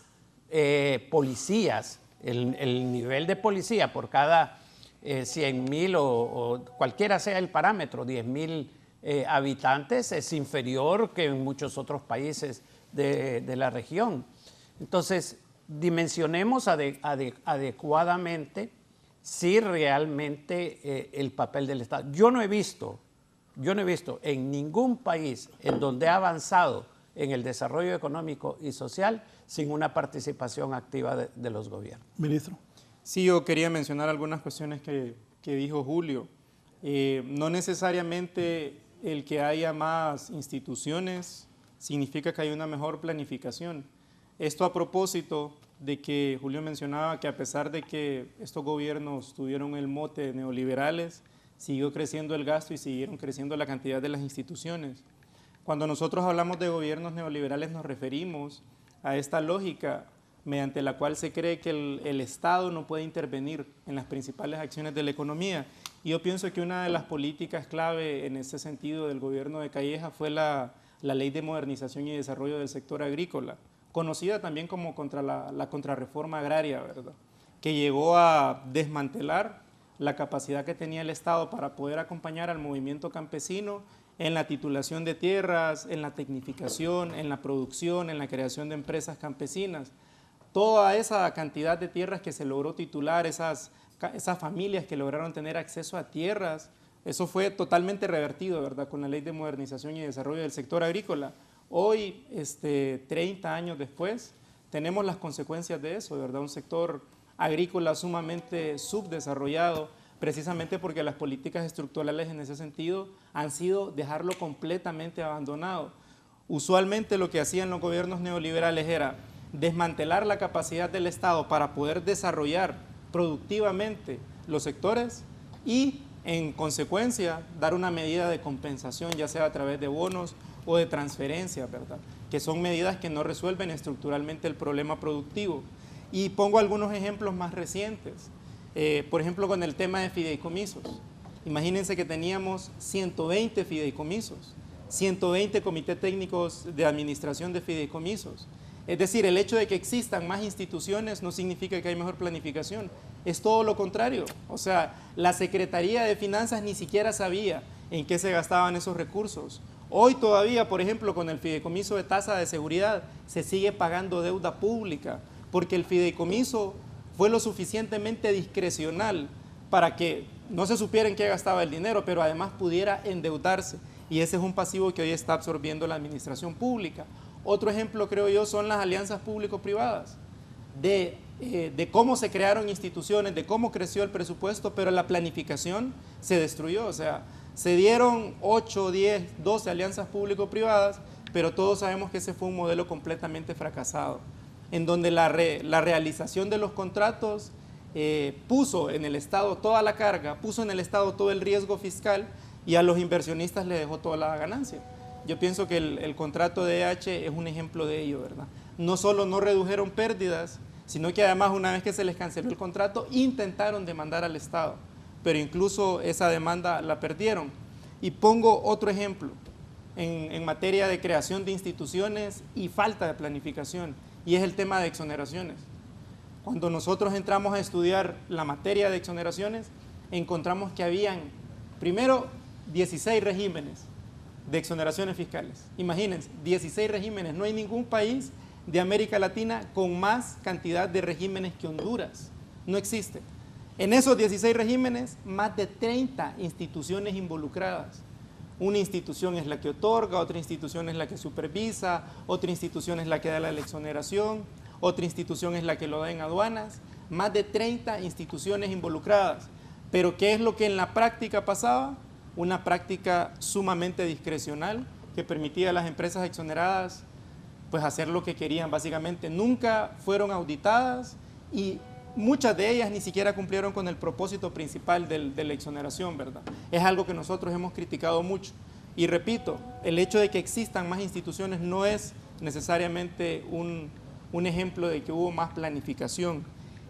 policías? El nivel de policía por cada 100.000 o cualquiera sea el parámetro, 10.000 habitantes, es inferior que en muchos otros países de la región. Entonces, dimensionemos adecuadamente si realmente el papel del Estado. Yo no he visto en ningún país en donde ha avanzado en el desarrollo económico y social sin una participación activa de los gobiernos. Ministro. Sí, yo quería mencionar algunas cuestiones que dijo Julio. No necesariamente el que haya más instituciones significa que hay una mejor planificación. Esto a propósito de que Julio mencionaba que a pesar de que estos gobiernos tuvieron el mote de neoliberales, siguió creciendo el gasto y siguieron creciendo la cantidad de las instituciones. Cuando nosotros hablamos de gobiernos neoliberales nos referimos a esta lógica mediante la cual se cree que el Estado no puede intervenir en las principales acciones de la economía. Y yo pienso que una de las políticas clave en ese sentido del gobierno de Calleja fue la Ley de Modernización y Desarrollo del Sector Agrícola, conocida también como la contrarreforma agraria, ¿verdad?, que llegó a desmantelar la capacidad que tenía el Estado para poder acompañar al movimiento campesino en la titulación de tierras, en la tecnificación, en la producción, en la creación de empresas campesinas. Toda esa cantidad de tierras que se logró titular, esas familias que lograron tener acceso a tierras, eso fue totalmente revertido, ¿verdad?, con la Ley de Modernización y Desarrollo del Sector Agrícola. Hoy, 30 años después, tenemos las consecuencias de eso, ¿verdad?, un sector agrícola sumamente subdesarrollado, precisamente porque las políticas estructurales en ese sentido han sido dejarlo completamente abandonado. Usualmente lo que hacían los gobiernos neoliberales era desmantelar la capacidad del Estado para poder desarrollar productivamente los sectores y, en consecuencia, dar una medida de compensación, ya sea a través de bonos o de transferencias, ¿verdad? Que son medidas que no resuelven estructuralmente el problema productivo. Y pongo algunos ejemplos más recientes. Por ejemplo, con el tema de fideicomisos. Imagínense que teníamos 120 fideicomisos, 120 comités técnicos de administración de fideicomisos. Es decir, el hecho de que existan más instituciones no significa que hay mejor planificación, es todo lo contrario. O sea, la Secretaría de Finanzas ni siquiera sabía en qué se gastaban esos recursos. Hoy todavía, por ejemplo, con el fideicomiso de tasa de seguridad, se sigue pagando deuda pública, porque el fideicomiso fue lo suficientemente discrecional para que no se supiera en qué gastaba el dinero, pero además pudiera endeudarse. Y ese es un pasivo que hoy está absorbiendo la administración pública. Otro ejemplo, creo yo, son las alianzas público-privadas, de cómo se crearon instituciones, de cómo creció el presupuesto, pero la planificación se destruyó. O sea, se dieron 8, 10, 12 alianzas público-privadas, pero todos sabemos que ese fue un modelo completamente fracasado, en donde la realización de los contratos puso en el Estado toda la carga, puso en el Estado todo el riesgo fiscal y a los inversionistas le dejó toda la ganancia. Yo pienso que el contrato de EH es un ejemplo de ello, ¿verdad? No solo no redujeron pérdidas, sino que además una vez que se les canceló el contrato, intentaron demandar al Estado, pero incluso esa demanda la perdieron. Y pongo otro ejemplo en materia de creación de instituciones y falta de planificación, y es el tema de exoneraciones. Cuando nosotros entramos a estudiar la materia de exoneraciones, encontramos que habían, primero, 16 regímenes de exoneraciones fiscales. Imagínense, 16 regímenes. No hay ningún país de América Latina con más cantidad de regímenes que Honduras. No existe. En esos 16 regímenes, más de 30 instituciones involucradas. Una institución es la que otorga, otra institución es la que supervisa, otra institución es la que da la exoneración, otra institución es la que lo da en aduanas. Más de 30 instituciones involucradas. Pero ¿qué es lo que en la práctica pasaba? Una práctica sumamente discrecional que permitía a las empresas exoneradas pues hacer lo que querían básicamente. Nunca fueron auditadas y muchas de ellas ni siquiera cumplieron con el propósito principal de la exoneración, ¿verdad? Es algo que nosotros hemos criticado mucho. Y repito, el hecho de que existan más instituciones no es necesariamente un ejemplo de que hubo más planificación.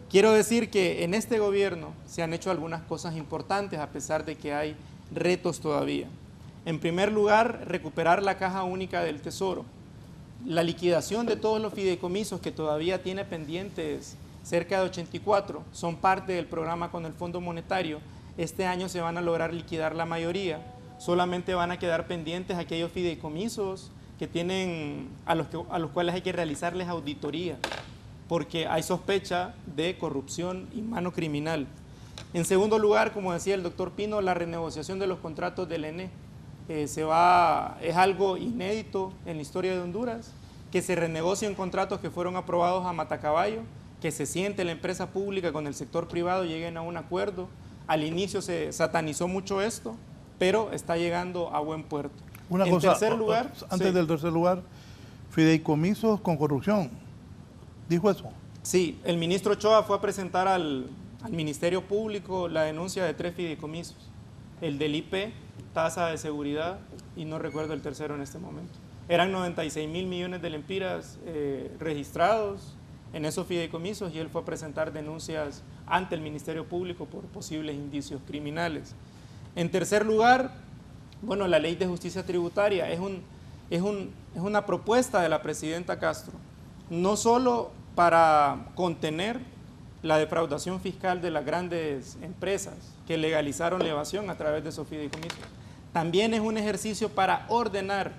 Quiero decir que en este gobierno se han hecho algunas cosas importantes a pesar de que hay retos todavía. En primer lugar, recuperar la caja única del Tesoro. La liquidación de todos los fideicomisos que todavía tiene pendientes, cerca de 84, son parte del programa con el Fondo Monetario. Este año se van a lograr liquidar la mayoría. Solamente van a quedar pendientes aquellos fideicomisos que tienen, a los cuales hay que realizarles auditoría, porque hay sospecha de corrupción y mano criminal. En segundo lugar, como decía el doctor Pino, la renegociación de los contratos del ENE. Es algo inédito en la historia de Honduras, que se renegocien contratos que fueron aprobados a matacaballo, que se siente la empresa pública con el sector privado, lleguen a un acuerdo. Al inicio se satanizó mucho esto, pero está llegando a buen puerto. En tercer lugar, antes del tercer lugar, fideicomisos con corrupción. ¿Dijo eso? Sí, el ministro Ochoa fue a presentar al Ministerio Público la denuncia de 3 fideicomisos, el del IP, tasa de seguridad, y no recuerdo el tercero en este momento. Eran 96.000 millones de lempiras registrados en esos fideicomisos y él fue a presentar denuncias ante el Ministerio Público por posibles indicios criminales. En tercer lugar, bueno, la ley de justicia tributaria es una propuesta de la presidenta Castro, no solo para contener la defraudación fiscal de las grandes empresas que legalizaron la evasión a través de esos fideicomisos. También es un ejercicio para ordenar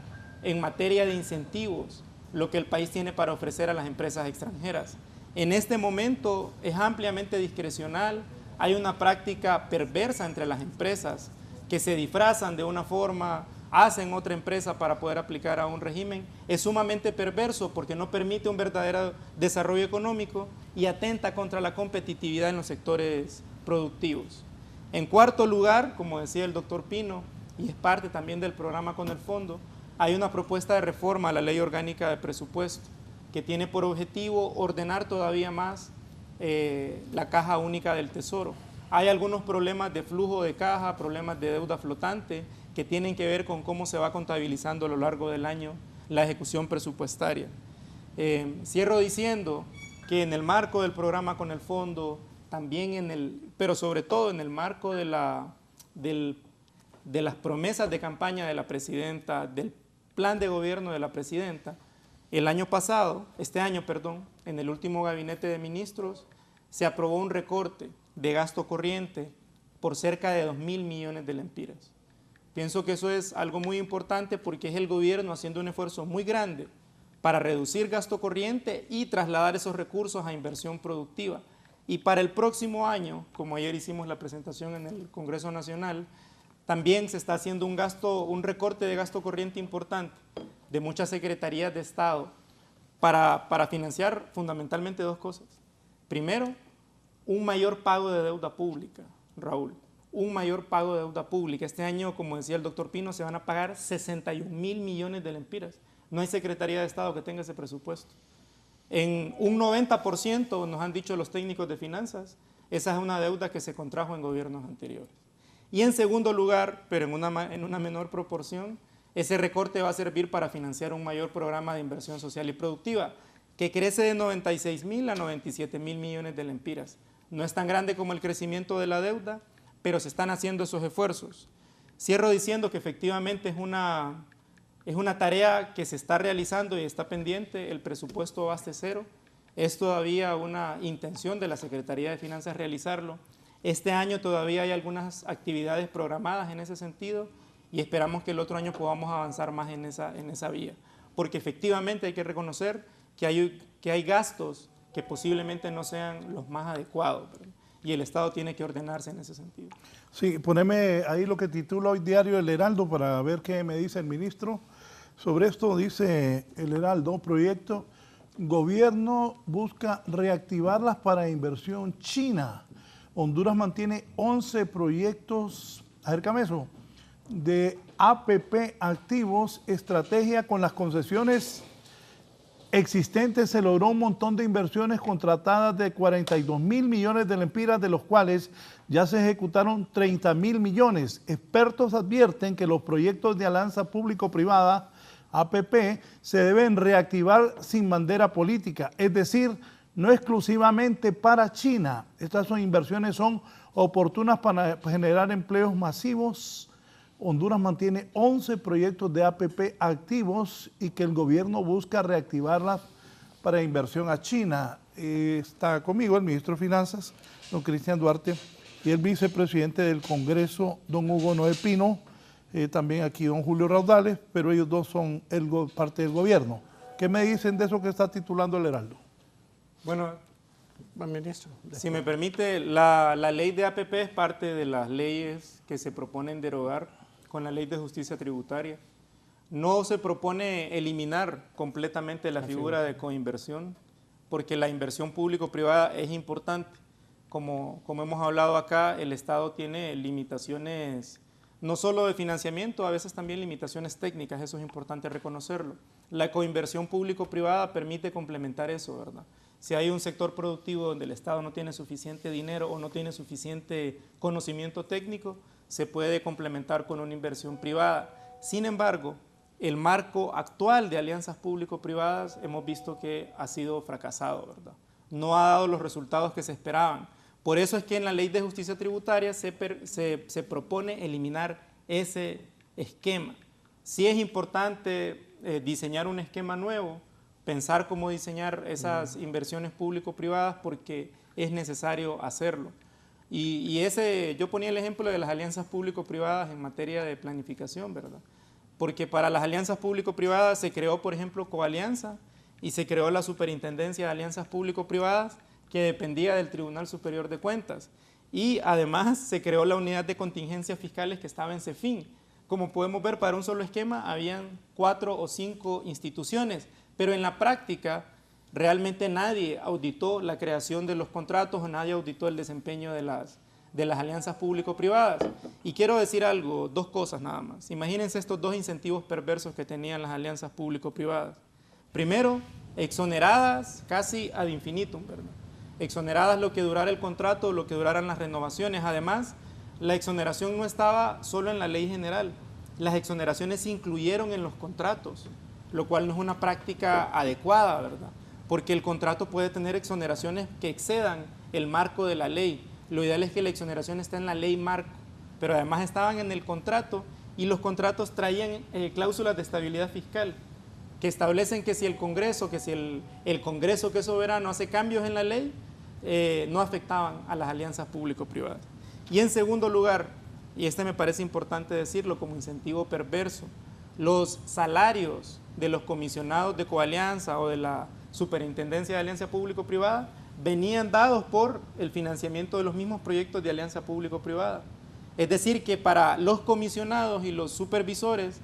en materia de incentivos lo que el país tiene para ofrecer a las empresas extranjeras. En este momento es ampliamente discrecional, hay una práctica perversa entre las empresas que se disfrazan de una forma, hacen otra empresa para poder aplicar a un régimen. Es sumamente perverso porque no permite un verdadero desarrollo económico y atenta contra la competitividad en los sectores productivos. En cuarto lugar, como decía el doctor Pino, y es parte también del programa con el fondo, hay una propuesta de reforma a la Ley Orgánica de Presupuesto que tiene por objetivo ordenar todavía más la caja única del Tesoro. Hay algunos problemas de flujo de caja, problemas de deuda flotante que tienen que ver con cómo se va contabilizando a lo largo del año la ejecución presupuestaria. Cierro diciendo que en el marco del programa con el fondo, también pero sobre todo en el marco de las promesas de campaña de la presidenta, del plan de gobierno de la presidenta, este año, en el último gabinete de ministros, se aprobó un recorte de gasto corriente por cerca de 2.000 millones de lempiras. Pienso que eso es algo muy importante porque es el gobierno haciendo un esfuerzo muy grande para reducir gasto corriente y trasladar esos recursos a inversión productiva. Y para el próximo año, como ayer hicimos la presentación en el Congreso Nacional, también se está haciendo un recorte de gasto corriente importante de muchas secretarías de Estado para financiar fundamentalmente dos cosas. Primero, un mayor pago de deuda pública, Raúl, un mayor pago de deuda pública. Este año, como decía el doctor Pino, se van a pagar 61.000 millones de lempiras. No hay Secretaría de Estado que tenga ese presupuesto. En un 90%, nos han dicho los técnicos de finanzas, esa es una deuda que se contrajo en gobiernos anteriores. Y en segundo lugar, pero en una menor proporción, ese recorte va a servir para financiar un mayor programa de inversión social y productiva, que crece de 96.000 a 97.000 millones de lempiras. No es tan grande como el crecimiento de la deuda, pero se están haciendo esos esfuerzos. Cierro diciendo que efectivamente es una tarea que se está realizando y está pendiente. El presupuesto Baste Cero es todavía una intención de la Secretaría de Finanzas realizarlo. Este año todavía hay algunas actividades programadas en ese sentido y esperamos que el otro año podamos avanzar más en esa vía, porque efectivamente hay que reconocer que hay gastos que posiblemente no sean los más adecuados, ¿verdad? Y el Estado tiene que ordenarse en ese sentido. Sí, poneme ahí lo que titula hoy diario El Heraldo para ver qué me dice el ministro. Sobre esto dice El Heraldo, proyecto, gobierno busca reactivarlas para inversión china. Honduras mantiene 11 proyectos, acércame eso, de APP activos, estrategia con las concesiones existentes. Se logró un montón de inversiones contratadas de 42.000 millones de lempiras, de los cuales ya se ejecutaron 30.000 millones. Expertos advierten que los proyectos de alianza público-privada, APP, se deben reactivar sin bandera política, es decir, no exclusivamente para China. Estas inversiones son oportunas para generar empleos masivos. Honduras mantiene 11 proyectos de APP activos y que el gobierno busca reactivarlas para inversión a China. Está conmigo el ministro de Finanzas, don Cristian Duarte, y el vicepresidente del Congreso, don Hugo Noé Pino, también aquí don Julio Raudales, pero ellos dos son parte del gobierno. ¿Qué me dicen de eso que está titulando el Heraldo? Bueno, ministro, si me permite, la ley de APP es parte de las leyes que se proponen derogar con la ley de justicia tributaria. No se propone eliminar completamente la figura de coinversión, porque la inversión público-privada es importante. Como hemos hablado acá, el Estado tiene limitaciones no solo de financiamiento, a veces también limitaciones técnicas, eso es importante reconocerlo. La coinversión público-privada permite complementar eso, ¿verdad? Si hay un sector productivo donde el Estado no tiene suficiente dinero o no tiene suficiente conocimiento técnico, se puede complementar con una inversión privada. Sin embargo, el marco actual de alianzas público-privadas hemos visto que ha sido fracasado, ¿verdad? No ha dado los resultados que se esperaban. Por eso es que en la ley de justicia tributaria se propone eliminar ese esquema. Sí es importante diseñar un esquema nuevo, pensar cómo diseñar esas inversiones público-privadas porque es necesario hacerlo. Yo ponía el ejemplo de las alianzas público-privadas en materia de planificación, ¿verdad? Porque para las alianzas público-privadas se creó, por ejemplo, Coalianza y se creó la Superintendencia de Alianzas Público-Privadas que dependía del Tribunal Superior de Cuentas. Y además se creó la Unidad de Contingencias Fiscales que estaba en CEFIN. Como podemos ver, para un solo esquema habían 4 o 5 instituciones, pero en la práctica realmente nadie auditó la creación de los contratos o nadie auditó el desempeño de de las alianzas público-privadas. Y quiero decir algo, dos cosas nada más. Imagínense estos dos incentivos perversos que tenían las alianzas público-privadas. Primero, exoneradas casi ad infinitum, ¿verdad? Exoneradas lo que durara el contrato, lo que duraran las renovaciones. Además, la exoneración no estaba solo en la ley general. Las exoneraciones se incluyeron en los contratos, lo cual no es una práctica adecuada, ¿verdad? Porque el contrato puede tener exoneraciones que excedan el marco de la ley. Lo ideal es que la exoneración esté en la ley marco, pero además estaban en el contrato y los contratos traían cláusulas de estabilidad fiscal que establecen que si el Congreso, el Congreso que es soberano hace cambios en la ley, no afectaban a las alianzas público-privadas. Y en segundo lugar, y me parece importante decirlo como incentivo perverso, los salarios de los comisionados de Coalianza o de la Superintendencia de Alianza Público-Privada venían dados por el financiamiento de los mismos proyectos de alianza público-privada. Es decir, que para los comisionados y los supervisores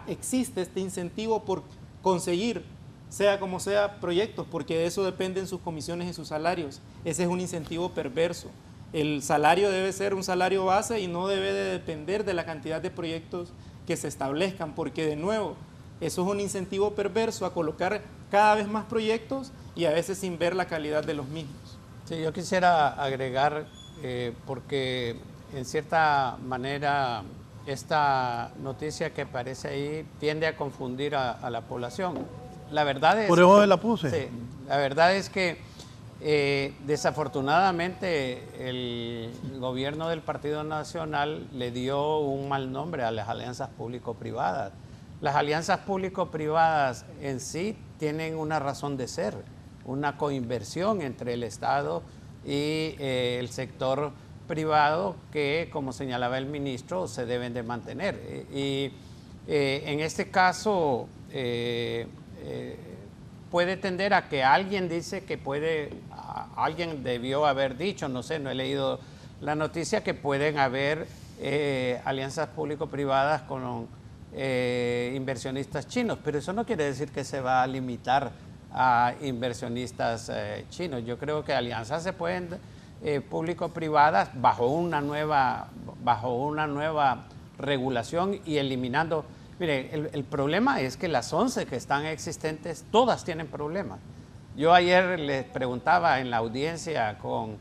existe este incentivo por conseguir, sea como sea, proyectos, porque de eso dependen sus comisiones y sus salarios. Ese es un incentivo perverso. El salario debe ser un salario base y no debe de depender de la cantidad de proyectos que se establezcan, porque de nuevo, eso es un incentivo perverso a colocar cada vez más proyectos y a veces sin ver la calidad de los mismos. Sí, yo quisiera agregar, porque en cierta manera esta noticia que aparece ahí tiende a confundir a la población. La verdad es... Por eso la puse. Sí, la verdad es que desafortunadamente el gobierno del Partido Nacional le dio un mal nombre a las alianzas público-privadas. Las alianzas público-privadas en sí tienen una razón de ser, una coinversión entre el Estado y el sector privado que, como señalaba el ministro, se deben de mantener. En este caso puede tender a que alguien dice que alguien debió haber dicho, no sé, no he leído la noticia, que pueden haber alianzas público-privadas con inversionistas chinos, pero eso no quiere decir que se va a limitar a inversionistas chinos. Yo creo que alianzas se pueden público-privadas bajo una nueva regulación y eliminando. Mire, el problema es que las 11 que están existentes, todas tienen problemas. Yo ayer les preguntaba en la audiencia con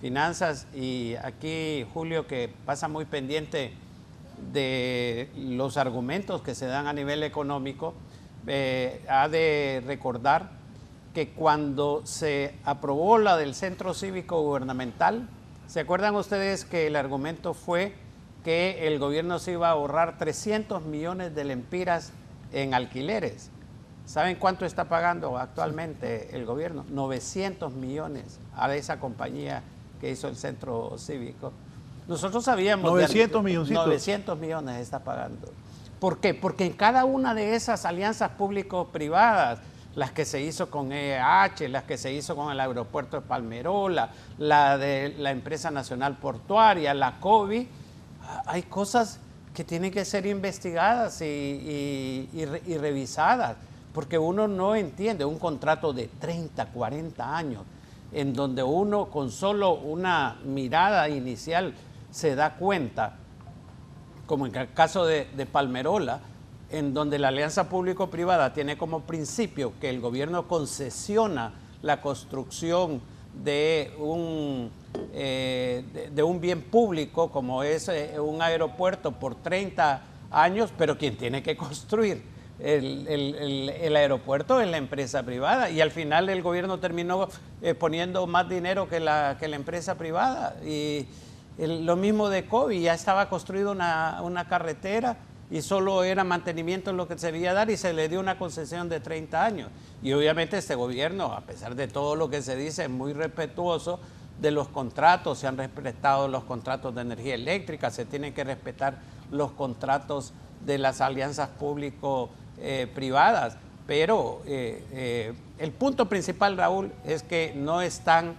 Finanzas, y aquí Julio, que pasa muy pendiente de los argumentos que se dan a nivel económico, ha de recordar que cuando se aprobó la del Centro Cívico Gubernamental, ¿se acuerdan ustedes que el argumento fue que el gobierno se iba a ahorrar 300 millones de lempiras en alquileres? ¿Saben cuánto está pagando actualmente el gobierno? 900 millones a esa compañía que hizo el Centro Cívico. Nosotros sabíamos... 900 milloncitos. 900 millones está pagando. ¿Por qué? Porque en cada una de esas alianzas público-privadas, las que se hizo con EH, las que se hizo con el aeropuerto de Palmerola, la de la empresa nacional portuaria, la COVID, hay cosas que tienen que ser investigadas y revisadas, porque uno no entiende un contrato de 30, 40 años, en donde uno con solo una mirada inicial se da cuenta, como en el caso de Palmerola, en donde la alianza público-privada tiene como principio que el gobierno concesiona la construcción de un bien público, como es un aeropuerto, por 30 años, pero quien tiene que construir el aeropuerto es la empresa privada, y al final el gobierno terminó poniendo más dinero que la empresa privada. Y lo mismo de COVID, ya estaba construida una carretera y solo era mantenimiento lo que se debía dar, y se le dio una concesión de 30 años. Y obviamente este gobierno, a pesar de todo lo que se dice, es muy respetuoso de los contratos. Se han respetado los contratos de energía eléctrica, se tienen que respetar los contratos de las alianzas público-privadas. Pero el punto principal, Raúl, es que no están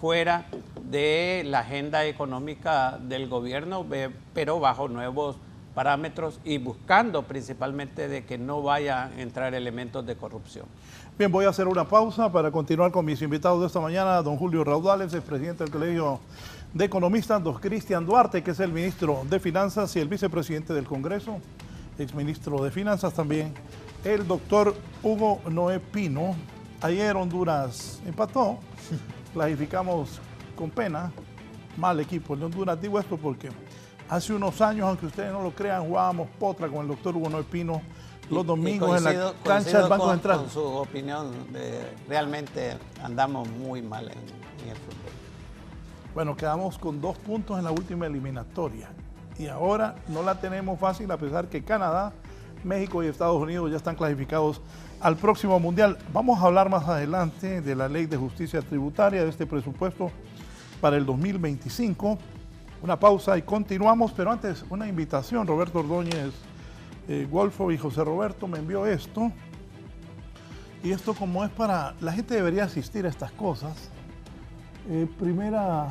fuera de la agenda económica del gobierno, pero bajo nuevos parámetros y buscando principalmente de que no vayan a entrar elementos de corrupción. Bien, voy a hacer una pausa para continuar con mis invitados de esta mañana. Don Julio Raudales, el presidente del Colegio de economistas, don Cristian Duarte, que es el ministro de Finanzas y el vicepresidente del Congreso, exministro de Finanzas también, el doctor Hugo Noé Pino. Ayer Honduras empató, clasificamos con pena, mal equipo el de Honduras. Digo esto porque hace unos años, aunque ustedes no lo crean, jugábamos potra con el doctor Hugo Noé Pino los domingos en la cancha del Banco Central. Con su opinión, realmente andamos muy mal en el fútbol. Bueno, quedamos con 2 puntos en la última eliminatoria y ahora no la tenemos fácil, a pesar que Canadá, México y Estados Unidos ya están clasificados al próximo Mundial. Vamos a hablar más adelante de la Ley de Justicia Tributaria, de este presupuesto para el 2025. Una pausa y continuamos, pero antes una invitación. Roberto Ordóñez, Golfo y José Roberto me envió esto. Y esto, como es para... La gente debería asistir a estas cosas. Primera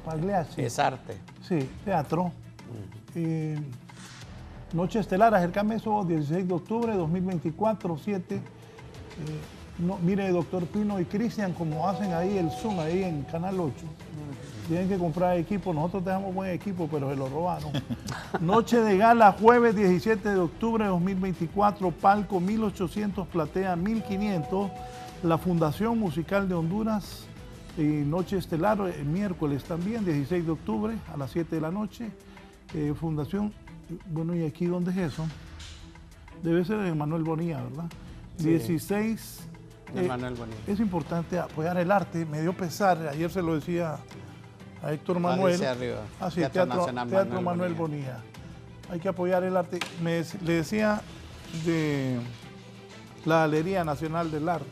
Pagliacci. Es arte. Sí, teatro. Noche Estelar, acercame eso, 16 de octubre de 2024, 7. No, mire, doctor Pino y Cristian, como hacen ahí el Zoom, ahí en Canal 8. Tienen que comprar equipo, nosotros dejamos buen equipo, pero se lo robaron. Noche de gala, jueves 17 de octubre de 2024, palco 1800, platea 1500. La Fundación Musical de Honduras, Noche Estelar, miércoles también, 16 de octubre a las 7 de la noche. Fundación, bueno, ¿y aquí dónde es eso? Debe ser de Manuel Bonilla, ¿verdad? Sí. 16. Manuel Bonilla. Es importante apoyar el arte, me dio pesar, ayer se lo decía a Héctor Manuel. Arriba. Ah, sí, Teatro Manuel Bonilla. Hay que apoyar el arte. Le decía de la Galería Nacional del Arte.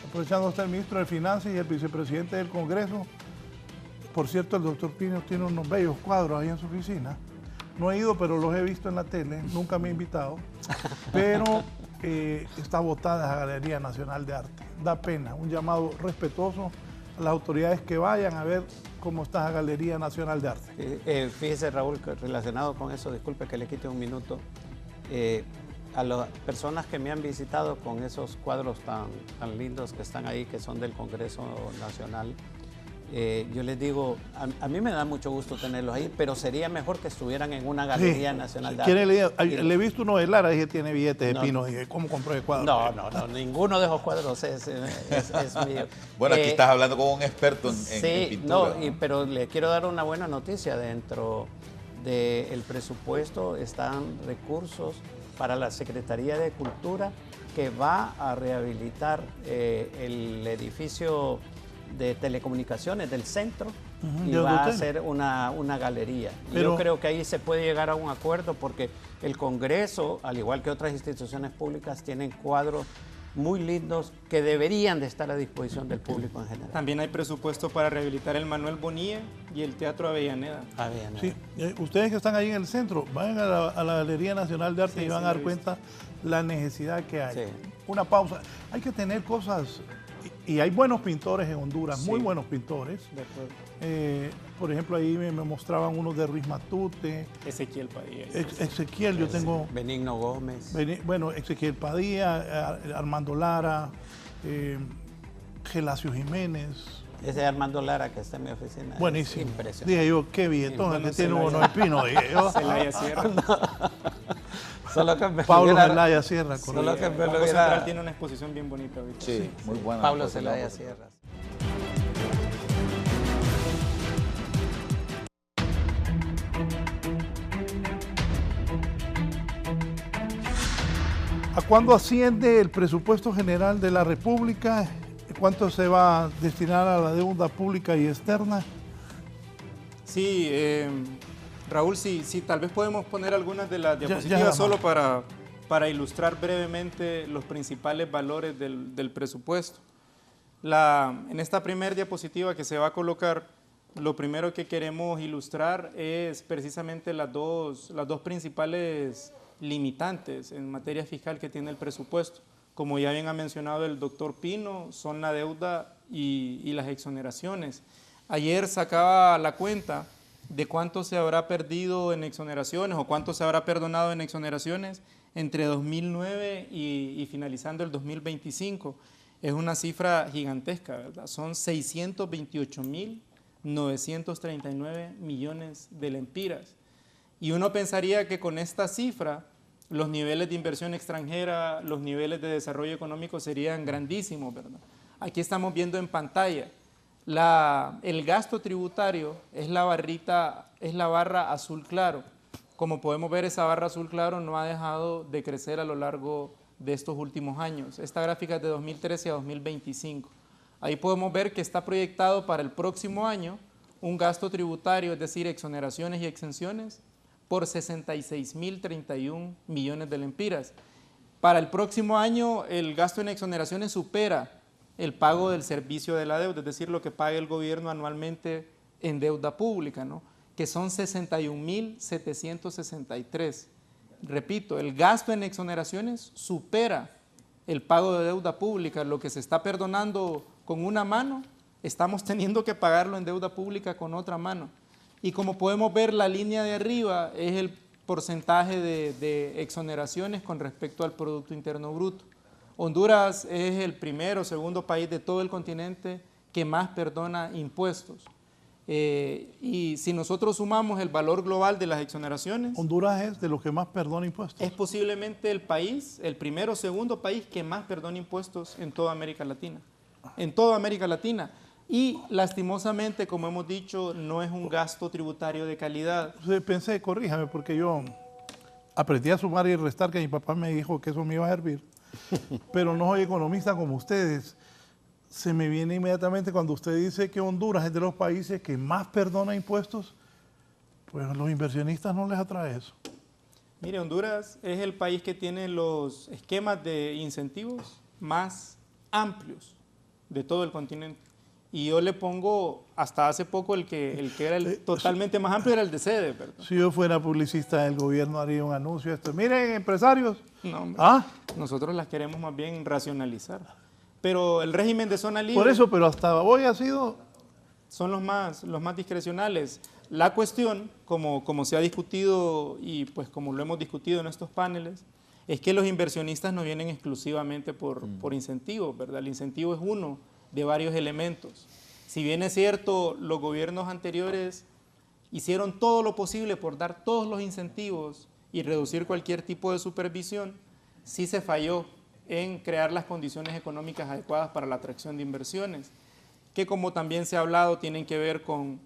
Aprovechando está el ministro de Finanzas y el vicepresidente del Congreso. Por cierto, el doctor Pino tiene unos bellos cuadros ahí en su oficina. No he ido, pero los he visto en la tele, nunca me ha invitado. Pero está botada esa Galería Nacional de Arte. Da pena, un llamado respetuoso a las autoridades que vayan a ver cómo está la Galería Nacional de Arte. Fíjese, Raúl, que relacionado con eso, disculpe que le quite un minuto, a las personas que me han visitado con esos cuadros tan lindos que están ahí, que son del Congreso Nacional, yo les digo, a mí me da mucho gusto tenerlos ahí, pero sería mejor que estuvieran en una Galería Nacional de Arte. Le he visto uno de Lara, dije, tiene billetes de Pino, dije, ¿cómo compró el cuadro? No, ninguno de esos cuadros es mío. Bueno, aquí estás hablando con un experto en pintura. Pero le quiero dar una buena noticia. Dentro del presupuesto están recursos para la Secretaría de Cultura, que va a rehabilitar el edificio de telecomunicaciones del centro y va a hacer una galería. Yo creo que ahí se puede llegar a un acuerdo, porque el Congreso, al igual que otras instituciones públicas, tienen cuadros muy lindos que deberían de estar a disposición del público en general. También hay presupuesto para rehabilitar el Manuel Bonilla y el Teatro Avellaneda. Sí, ustedes que están ahí en el centro, vayan a la Galería Nacional de Arte y van a dar cuenta la necesidad que hay. Sí. Una pausa. Hay que tener cosas, y hay buenos pintores en Honduras, muy buenos pintores. De acuerdo. Por ejemplo, ahí me mostraban unos de Ruiz Matute. Ezequiel Padilla. Ezequiel, yo tengo... Benigno Gómez. Ezequiel Padilla, Armando Lara, Gelacio Jiménez. Ese Armando Lara que está en mi oficina. Buenísimo. Impresionante. Dije yo, qué billetón el que tiene Hugo Pino. Celaya Sierra. Pablo Celaya Sierra. Solo que Banco Central tiene una exposición bien bonita ahorita. Sí, muy buena. Pablo Celaya Sierra. ¿A cuándo asciende el presupuesto general de la República? ¿Cuánto se va a destinar a la deuda pública y externa? Sí, Raúl, sí, tal vez podemos poner algunas de las diapositivas solo para ilustrar brevemente los principales valores del presupuesto. En esta primera diapositiva que se va a colocar, lo primero que queremos ilustrar es precisamente las dos principales limitantes en materia fiscal que tiene el presupuesto. Como ya bien ha mencionado el doctor Pino, son la deuda y las exoneraciones. Ayer sacaba la cuenta de cuánto se habrá perdido en exoneraciones o cuánto se habrá perdonado en exoneraciones entre 2009 y finalizando el 2025. Es una cifra gigantesca, ¿verdad? Son 628.000 939 millones de lempiras. Y uno pensaría que con esta cifra los niveles de inversión extranjera, los niveles de desarrollo económico serían grandísimos, ¿verdad? Aquí estamos viendo en pantalla, el gasto tributario es la barra azul claro. Como podemos ver, esa barra azul claro no ha dejado de crecer a lo largo de estos últimos años. Esta gráfica es de 2013 a 2025. Ahí podemos ver que está proyectado para el próximo año un gasto tributario, es decir, exoneraciones y exenciones, por 66.031 millones de lempiras. Para el próximo año, el gasto en exoneraciones supera el pago del servicio de la deuda, es decir, lo que paga el gobierno anualmente en deuda pública, ¿no? Que son 61.763. Repito, el gasto en exoneraciones supera el pago de deuda pública. Lo que se está perdonando con una mano, estamos teniendo que pagarlo en deuda pública con otra mano. Y como podemos ver, la línea de arriba es el porcentaje de exoneraciones con respecto al Producto Interno Bruto. Honduras es el primero o segundo país de todo el continente que más perdona impuestos. Y si nosotros sumamos el valor global de las exoneraciones... Honduras es de los que más perdona impuestos. Es posiblemente el país, el primero o segundo país que más perdona impuestos en toda América Latina. En toda América Latina. Y lastimosamente, como hemos dicho, no es un gasto tributario de calidad. Pensé, corríjame, porque yo aprendí a sumar y restar, que mi papá me dijo que eso me iba a servir. Pero no soy economista como ustedes. Se me viene inmediatamente cuando usted dice que Honduras es de los países que más perdona impuestos, pues a los inversionistas no les atrae eso. Mire, Honduras es el país que tiene los esquemas de incentivos más amplios de todo el continente. Y yo le pongo, hasta hace poco, el que era totalmente más amplio era el de sede, ¿verdad? Si yo fuera publicista del gobierno haría un anuncio esto. Miren, empresarios. No, hombre, ¿Ah? Nosotros las queremos más bien racionalizar. Pero el régimen de zona libre... Por eso, pero hasta hoy ha sido... Son los más discrecionales. La cuestión, como se ha discutido y pues como lo hemos discutido en estos paneles, es que los inversionistas no vienen exclusivamente por incentivos, ¿verdad? El incentivo es uno de varios elementos. Si bien es cierto, los gobiernos anteriores hicieron todo lo posible por dar todos los incentivos y reducir cualquier tipo de supervisión, sí se falló en crear las condiciones económicas adecuadas para la atracción de inversiones, que como también se ha hablado, tienen que ver con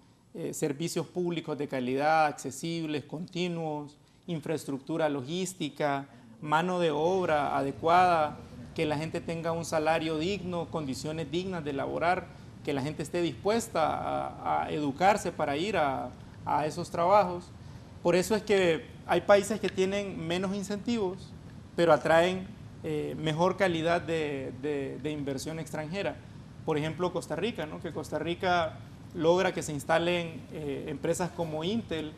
servicios públicos de calidad, accesibles, continuos, infraestructura logística, mano de obra adecuada, que la gente tenga un salario digno, condiciones dignas de laborar, que la gente esté dispuesta a educarse para ir a esos trabajos. Por eso es que hay países que tienen menos incentivos, pero atraen mejor calidad de inversión extranjera. Por ejemplo, Costa Rica, ¿no? Que Costa Rica logra que se instalen empresas como Intel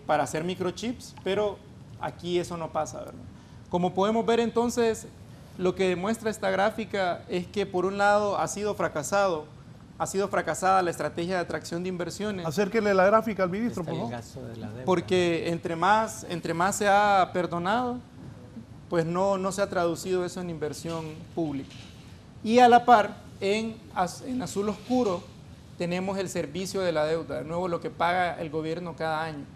para hacer microchips, pero aquí eso no pasa, ¿verdad? Como podemos ver entonces, lo que demuestra esta gráfica es que por un lado ha sido fracasada la estrategia de atracción de inversiones. Acérquele la gráfica al ministro, por favor. Porque entre más se ha perdonado, pues no se ha traducido eso en inversión pública. Y a la par, en azul oscuro, tenemos el servicio de la deuda, de nuevo lo que paga el gobierno cada año.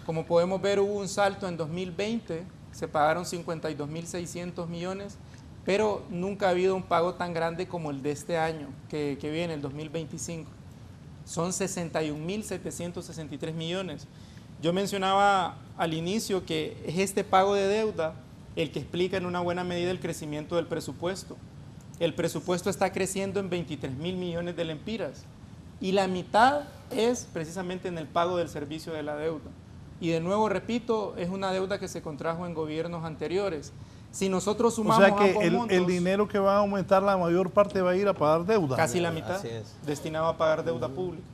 Como podemos ver, hubo un salto en 2020, se pagaron 52.600 millones, pero nunca ha habido un pago tan grande como el de este año, que viene, el 2025. Son 61.763 millones. Yo mencionaba al inicio que es este pago de deuda el que explica en una buena medida el crecimiento del presupuesto. El presupuesto está creciendo en 23.000 millones de lempiras y la mitad es precisamente en el pago del servicio de la deuda. Y de nuevo, repito, es una deuda que se contrajo en gobiernos anteriores. Si nosotros sumamos o sea que ambos montos, el dinero que va a aumentar, la mayor parte va a ir a pagar deuda. casi la mitad destinado a pagar deuda pública.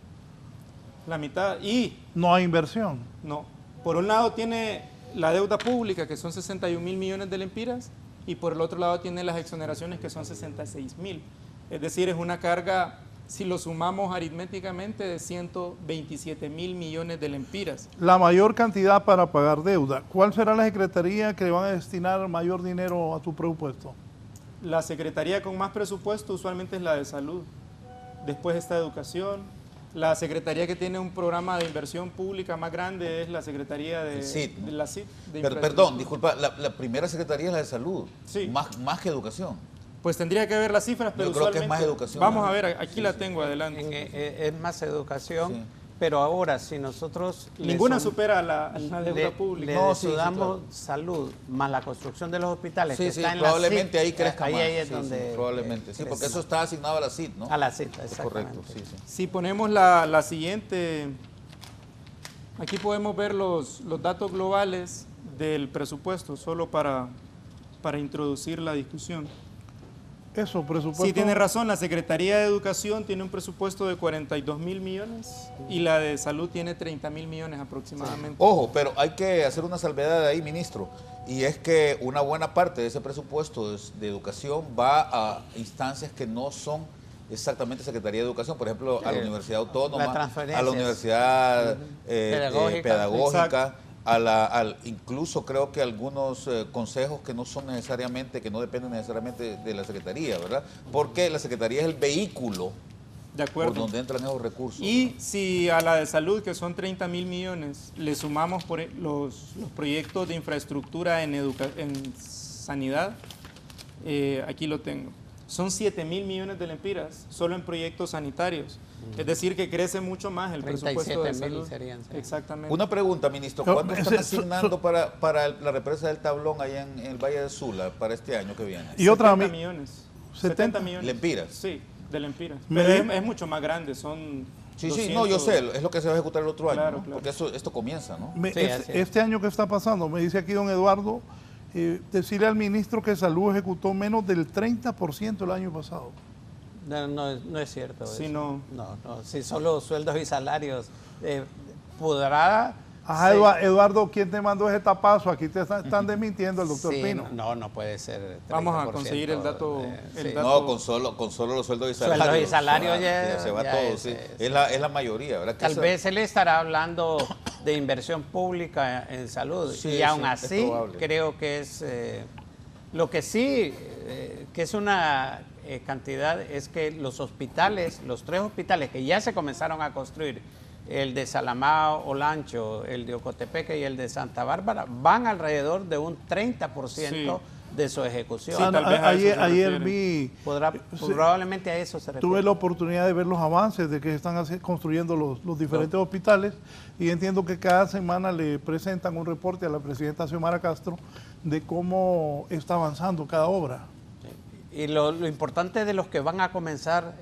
La mitad. Y no hay inversión. no. Por un lado tiene la deuda pública, que son 61.000 millones de lempiras, y por el otro lado tiene las exoneraciones, que son 66.000. Es decir, es una carga, si lo sumamos aritméticamente, de 127.000 millones de lempiras. La mayor cantidad para pagar deuda. ¿Cuál será la secretaría que le van a destinar mayor dinero a su presupuesto? La secretaría con más presupuesto usualmente es la de salud. Después está educación, La secretaría que tiene un programa de inversión pública más grande es la Secretaría de, CID, ¿no? de la CID. Perdón, disculpa, la primera secretaría es la de salud, Sí. más que educación. Pues tendría que ver las cifras, pero Yo creo que es más usualmente- educación. Vamos a ver, aquí la tengo, adelante. Es más educación, Sí. pero ahora si nosotros... Ninguna supera la deuda pública. Le No, sí, sí, sudamos salud más la construcción de los hospitales. Sí, que sí, está en probablemente la ahí CID, crezca más. ahí es Sí, donde... sí, probablemente, sí, porque eso está asignado a la CID, ¿no? A la CID, Es exactamente. correcto, sí, sí. Si ponemos la siguiente, aquí podemos ver los datos globales del presupuesto, solo para introducir la discusión. Eso, presupuesto. Sí, tiene razón, la Secretaría de Educación tiene un presupuesto de 42.000 millones y la de Salud tiene 30.000 millones aproximadamente. Ojo, pero hay que hacer una salvedad ahí, ministro, y es que una buena parte de ese presupuesto de educación va a instancias que no son exactamente Secretaría de Educación, por ejemplo, a la Universidad Autónoma, las transferencias. a la Universidad Pedagógica, incluso creo que algunos consejos que no son necesariamente, que no dependen necesariamente de la Secretaría, ¿verdad? Porque la Secretaría es el vehículo De acuerdo. por donde entran esos recursos. Y si a la de Salud, que son 30.000 millones, le sumamos los proyectos de infraestructura en sanidad, aquí lo tengo. Son 7.000 millones de lempiras solo en proyectos sanitarios. Es decir, que crece mucho más el presupuesto de 37.000 salud. serían, sí. Exactamente. Una pregunta, ministro, Pero, ¿cuánto están asignando para la represa del Tablón allá en el Valle de Sula para este año que viene? Y otra 70 millones. 70 millones. Lempiras. Sí, de lempiras. Me Pero di- es mucho más grande, son Sí, 200. sí, no, yo sé, es lo que se va a ejecutar el otro año, Claro, ¿no? claro. Porque esto comienza, ¿no? Sí, así es. Este año que está pasando, me dice aquí don Eduardo, decirle al ministro que Salud ejecutó menos del 30% el año pasado. No es cierto. Sí, eso. no. No, si solo sueldos y salarios podrá... Ajá, sí. Eduardo, ¿quién te mandó ese tapazo? Aquí te están desmintiendo el doctor Sí, Pino. No puede ser. Vamos a 30%, conseguir el dato. sí. No, con solo los sueldos y salarios. Sueldos y salarios ya- se va ya todo, es, sí. sí. Es la mayoría, ¿verdad? Que Tal esa- vez él estará hablando de inversión pública en salud Sí, y aún sí, es así probable. creo que es lo que sí que es una cantidad es que los hospitales, los 3 hospitales que ya se comenzaron a construir, el de Salamao, Olancho, el de Ocotepeque y el de Santa Bárbara, van alrededor de un 30% Sí. de su ejecución. Sí, tal vez a eso se Ayer refiere. vi, Probablemente a eso se refiere. tuve la oportunidad de ver los avances de que están construyendo los diferentes hospitales y entiendo que cada semana le presentan un reporte a la presidenta Xiomara Castro de cómo está avanzando cada obra. Y lo importante de los que van a comenzar,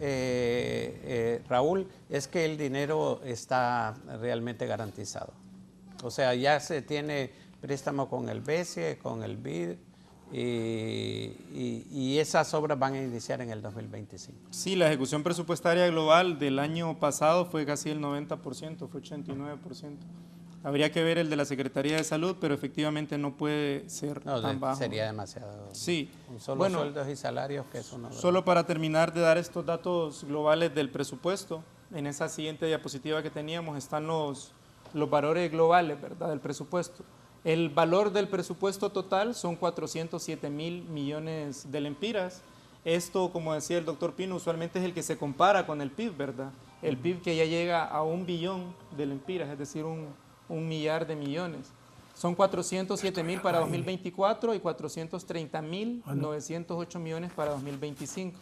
Raúl, es que el dinero está realmente garantizado. O sea, ya se tiene préstamo con el BESIE, con el BID, y esas obras van a iniciar en el 2025. Sí, la ejecución presupuestaria global del año pasado fue casi el 90%, fue 89%. Habría que ver el de la Secretaría de Salud, pero efectivamente no puede ser tan bajo. Sería demasiado. Sí. Solo Bueno, sueldos y salarios que eso no... solo para terminar de dar estos datos globales del presupuesto, en esa siguiente diapositiva que teníamos están los valores globales, ¿verdad?, del presupuesto. El valor del presupuesto total son 407.000 millones de lempiras. Esto, como decía el doctor Pino, usualmente es el que se compara con el PIB, ¿verdad? El PIB que ya llega a 1 billón de lempiras, es decir, un millar de millones. Son 407.000 para 2024 y 430.908 millones para 2025.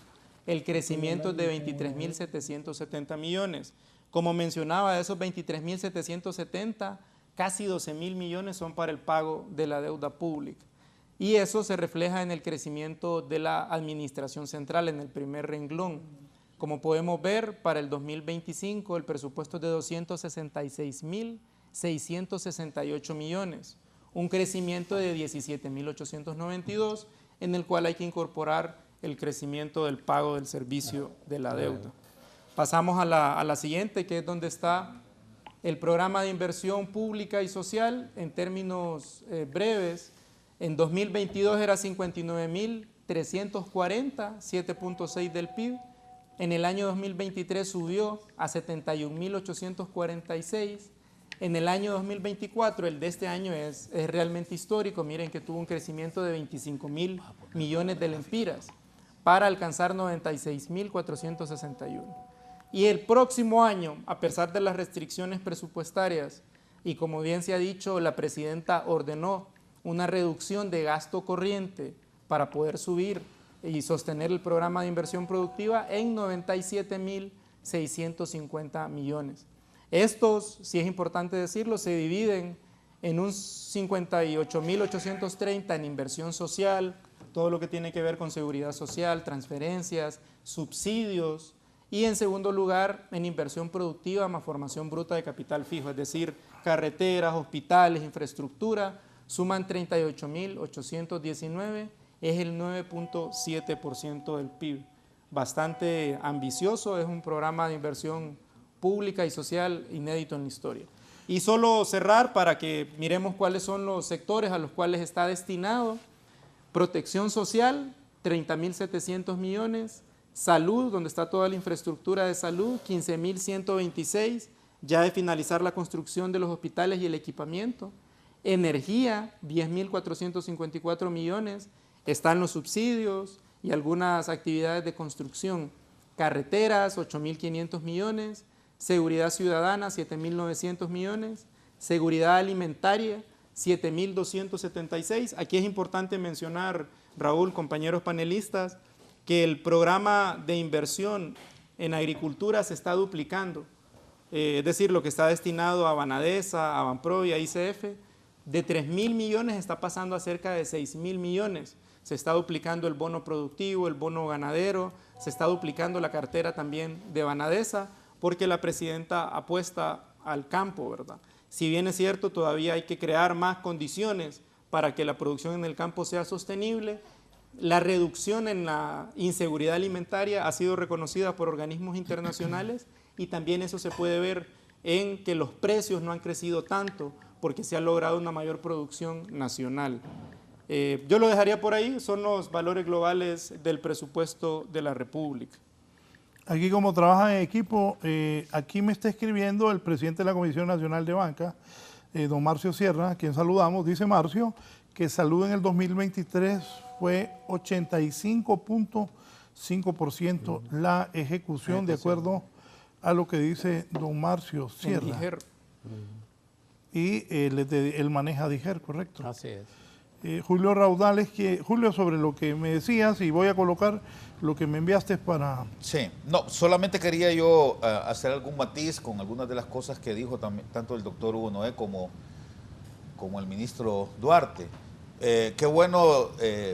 El crecimiento es de 23.770 millones. Como mencionaba, de esos 23.770, casi 12.000 millones son para el pago de la deuda pública. Y eso se refleja en el crecimiento de la administración central en el primer renglón. Como podemos ver, para el 2025 el presupuesto es de 266.668 millones, un crecimiento de 17.892, en el cual hay que incorporar el crecimiento del pago del servicio de la deuda. Pasamos a la siguiente, que es donde está el programa de inversión pública y social. En términos breves, en 2022 era 59.340, 7.6 del PIB. En el año 2023 subió a 71.846. En el año 2024, el de este año es realmente histórico. Miren que tuvo un crecimiento de 25.000 millones de lempiras para alcanzar 96.461. Y el próximo año, a pesar de las restricciones presupuestarias, y como bien se ha dicho, la presidenta ordenó una reducción de gasto corriente para poder subir y sostener el programa de inversión productiva en 97.650 millones. Estos, sí es importante decirlo, se dividen en un 58.830 en inversión social, todo lo que tiene que ver con seguridad social, transferencias, subsidios, y en segundo lugar en inversión productiva más formación bruta de capital fijo, es decir, carreteras, hospitales, infraestructura, suman 38.819, es el 9.7% del PIB. Bastante ambicioso, es un programa de inversión pública y social inédito en la historia. Y solo cerrar para que miremos cuáles son los sectores a los cuales está destinado. Protección social, 30.700 millones. Salud, donde está toda la infraestructura de salud, 15.126, ya de finalizar la construcción de los hospitales y el equipamiento. Energía, 10.454 millones, están los subsidios y algunas actividades de construcción. Carreteras, 8.500 millones, seguridad ciudadana, 7.900 millones, seguridad alimentaria, 7.276. Aquí es importante mencionar, Raúl, compañeros panelistas, que el programa de inversión en agricultura se está duplicando, es decir, lo que está destinado a Banadesa, a Banpro y a ICF, de 3.000 millones está pasando a cerca de 6.000 millones. Se está duplicando el bono productivo, el bono ganadero, se está duplicando la cartera también de Banadesa, porque la presidenta apuesta al campo, ¿verdad? Si bien es cierto, todavía hay que crear más condiciones para que la producción en el campo sea sostenible. La reducción en la inseguridad alimentaria ha sido reconocida por organismos internacionales y también eso se puede ver en que los precios no han crecido tanto porque se ha logrado una mayor producción nacional. Yo lo dejaría por ahí, son los valores globales del presupuesto de la República. Aquí como trabajan en equipo, aquí me está escribiendo el presidente de la Comisión Nacional de Banca, don Marcio Sierra, a quien saludamos. Dice Marcio que salud en el 2023 fue 85.5% la ejecución, de acuerdo a lo que dice don Marcio Sierra. Y él maneja DIGER, ¿correcto? Así es. Julio Raudales, Julio, sobre lo que me decías, y voy a colocar lo que me enviaste para... Sí, no, solamente quería yo hacer algún matiz con algunas de las cosas que dijo también, tanto el doctor Hugo Noé como el ministro Duarte. Qué bueno,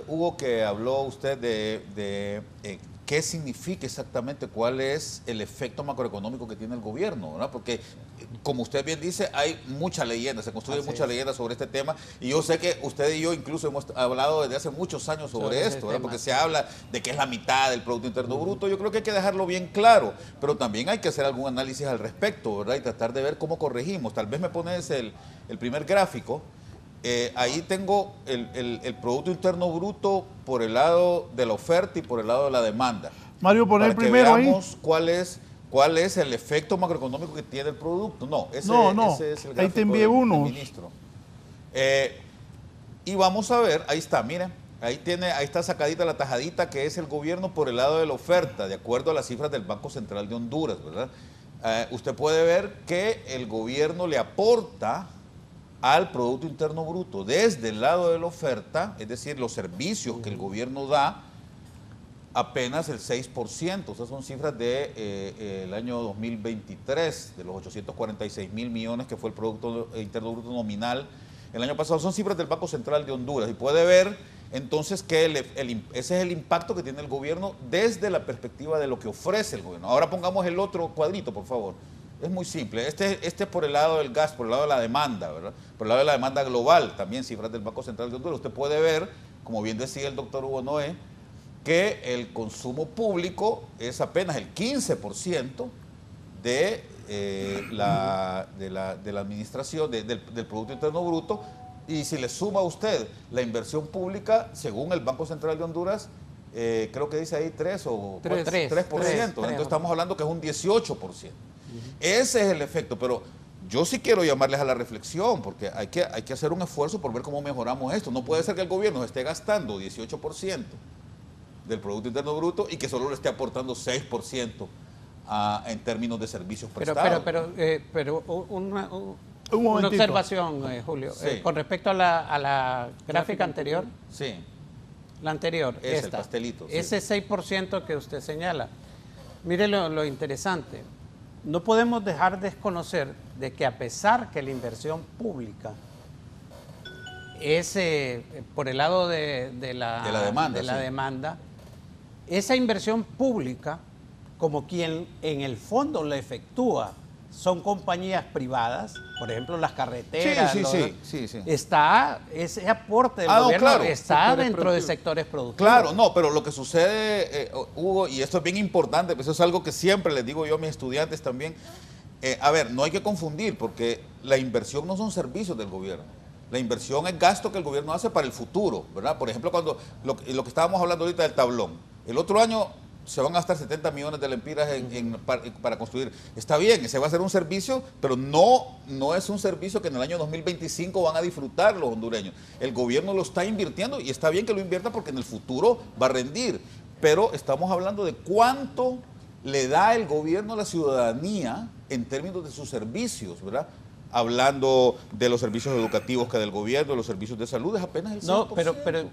Hugo, que habló usted de qué significa exactamente, cuál es el efecto macroeconómico que tiene el gobierno, ¿verdad? Porque, como usted bien dice, hay mucha leyenda, se construye mucha leyenda sobre este tema, y yo sé que usted y yo incluso hemos hablado desde hace muchos años sobre esto, ¿verdad? Porque se habla de que es la mitad del Producto Interno Bruto. Yo creo que hay que dejarlo bien claro, pero también hay que hacer algún análisis al respecto, ¿verdad? Y tratar de ver cómo corregimos. Tal vez me pones el primer gráfico. Ahí tengo el Producto Interno Bruto por el lado de la oferta y por el lado de la demanda. Mario, poner primero ahí. Veamos cuál es el efecto macroeconómico que tiene el producto. No, ese es el gráfico ahí te envié uno. del ministro. Y vamos a ver, ahí está, miren, ahí está sacadita la tajadita que es el gobierno por el lado de la oferta, de acuerdo a las cifras del Banco Central de Honduras, ¿verdad? Usted puede ver que el gobierno le aporta al Producto Interno Bruto desde el lado de la oferta, es decir, los servicios que el gobierno da, apenas el 6%. O sea, son cifras del año 2023, de los 846.000 millones que fue el Producto Interno Bruto nominal el año pasado. Son cifras del Banco Central de Honduras. Y puede ver entonces que ese es el impacto que tiene el gobierno desde la perspectiva de lo que ofrece el gobierno. Ahora pongamos el otro cuadrito, por favor. Es muy simple. Este es por el lado del gas, por el lado de la demanda, ¿verdad? Por el lado de la demanda global, también cifras del Banco Central de Honduras. Usted puede ver, como bien decía el doctor Hugo Noé, que el consumo público es apenas el 15% de la administración del Producto Interno Bruto, y si le suma a usted la inversión pública, según el Banco Central de Honduras, creo que dice ahí 3%. Entonces estamos hablando que es un 18%. Ese es el efecto, pero yo sí quiero llamarles a la reflexión, porque hay que hacer un esfuerzo por ver cómo mejoramos esto. No puede ser que el gobierno esté gastando 18% del Producto Interno Bruto y que solo le esté aportando 6% en términos de servicios prestados. Pero Un una momentito. observación, Julio. Sí. Con respecto a la gráfica anterior, Sí, la anterior, el pastelito. Sí. ese 6% que usted señala, mire lo interesante. No podemos dejar de desconocer de que a pesar que la inversión pública es por el lado de la demanda, esa inversión pública, como quien en el fondo la efectúa, son compañías privadas, por ejemplo las carreteras, Sí. está ese aporte del gobierno, claro. está dentro de sectores productivos. Claro, no, pero lo que sucede, Hugo, y esto es bien importante, pues eso es algo que siempre les digo yo a mis estudiantes también, a ver, no hay que confundir, porque la inversión no son servicios del gobierno. La inversión es gasto que el gobierno hace para el futuro, ¿verdad? Por ejemplo, cuando lo que estábamos hablando ahorita del tablón, el otro año se van a gastar 70 millones de lempiras para construir. Está bien, ese va a ser un servicio, pero no es un servicio que en el año 2025 van a disfrutar los hondureños. El gobierno lo está invirtiendo y está bien que lo invierta porque en el futuro va a rendir. Pero estamos hablando de cuánto le da el gobierno a la ciudadanía en términos de sus servicios, ¿verdad? Hablando de los servicios educativos que del gobierno, de los servicios de salud, es apenas el 5%. No,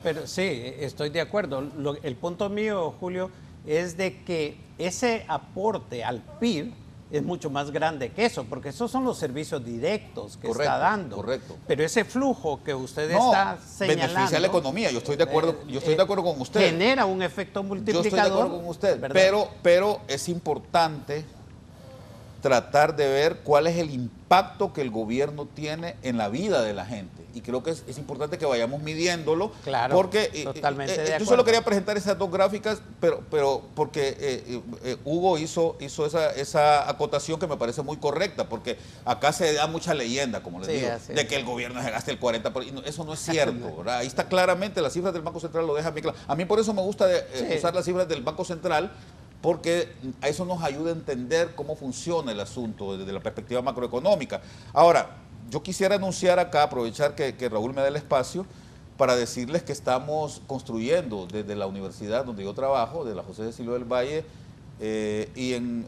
pero sí, estoy de acuerdo. El punto mío, Julio, es de que ese aporte al PIB es mucho más grande que eso, porque esos son los servicios directos que está dando. Correcto. Pero ese flujo que usted está señalando beneficia a la economía. Yo estoy de acuerdo, de acuerdo con usted. Genera un efecto multiplicador. Yo estoy de acuerdo con usted, pero es importante tratar de ver cuál es el impacto que el gobierno tiene en la vida de la gente. Y creo que es importante que vayamos midiéndolo. Claro, porque totalmente de acuerdo. yo solo quería presentar esas dos gráficas, pero porque Hugo hizo esa acotación que me parece muy correcta, porque acá se da mucha leyenda, como les digo, de que el gobierno se gaste el 40%. Eso no es cierto, ¿verdad? Ahí está claramente, las cifras del Banco Central lo dejan bien claro. A mí por eso me gusta usar las cifras del Banco Central, porque a eso nos ayuda a entender cómo funciona el asunto desde la perspectiva macroeconómica. Ahora, yo quisiera anunciar acá, aprovechar que Raúl me dé el espacio, para decirles que estamos construyendo desde la universidad donde yo trabajo, de la José Cecilio del Valle, y en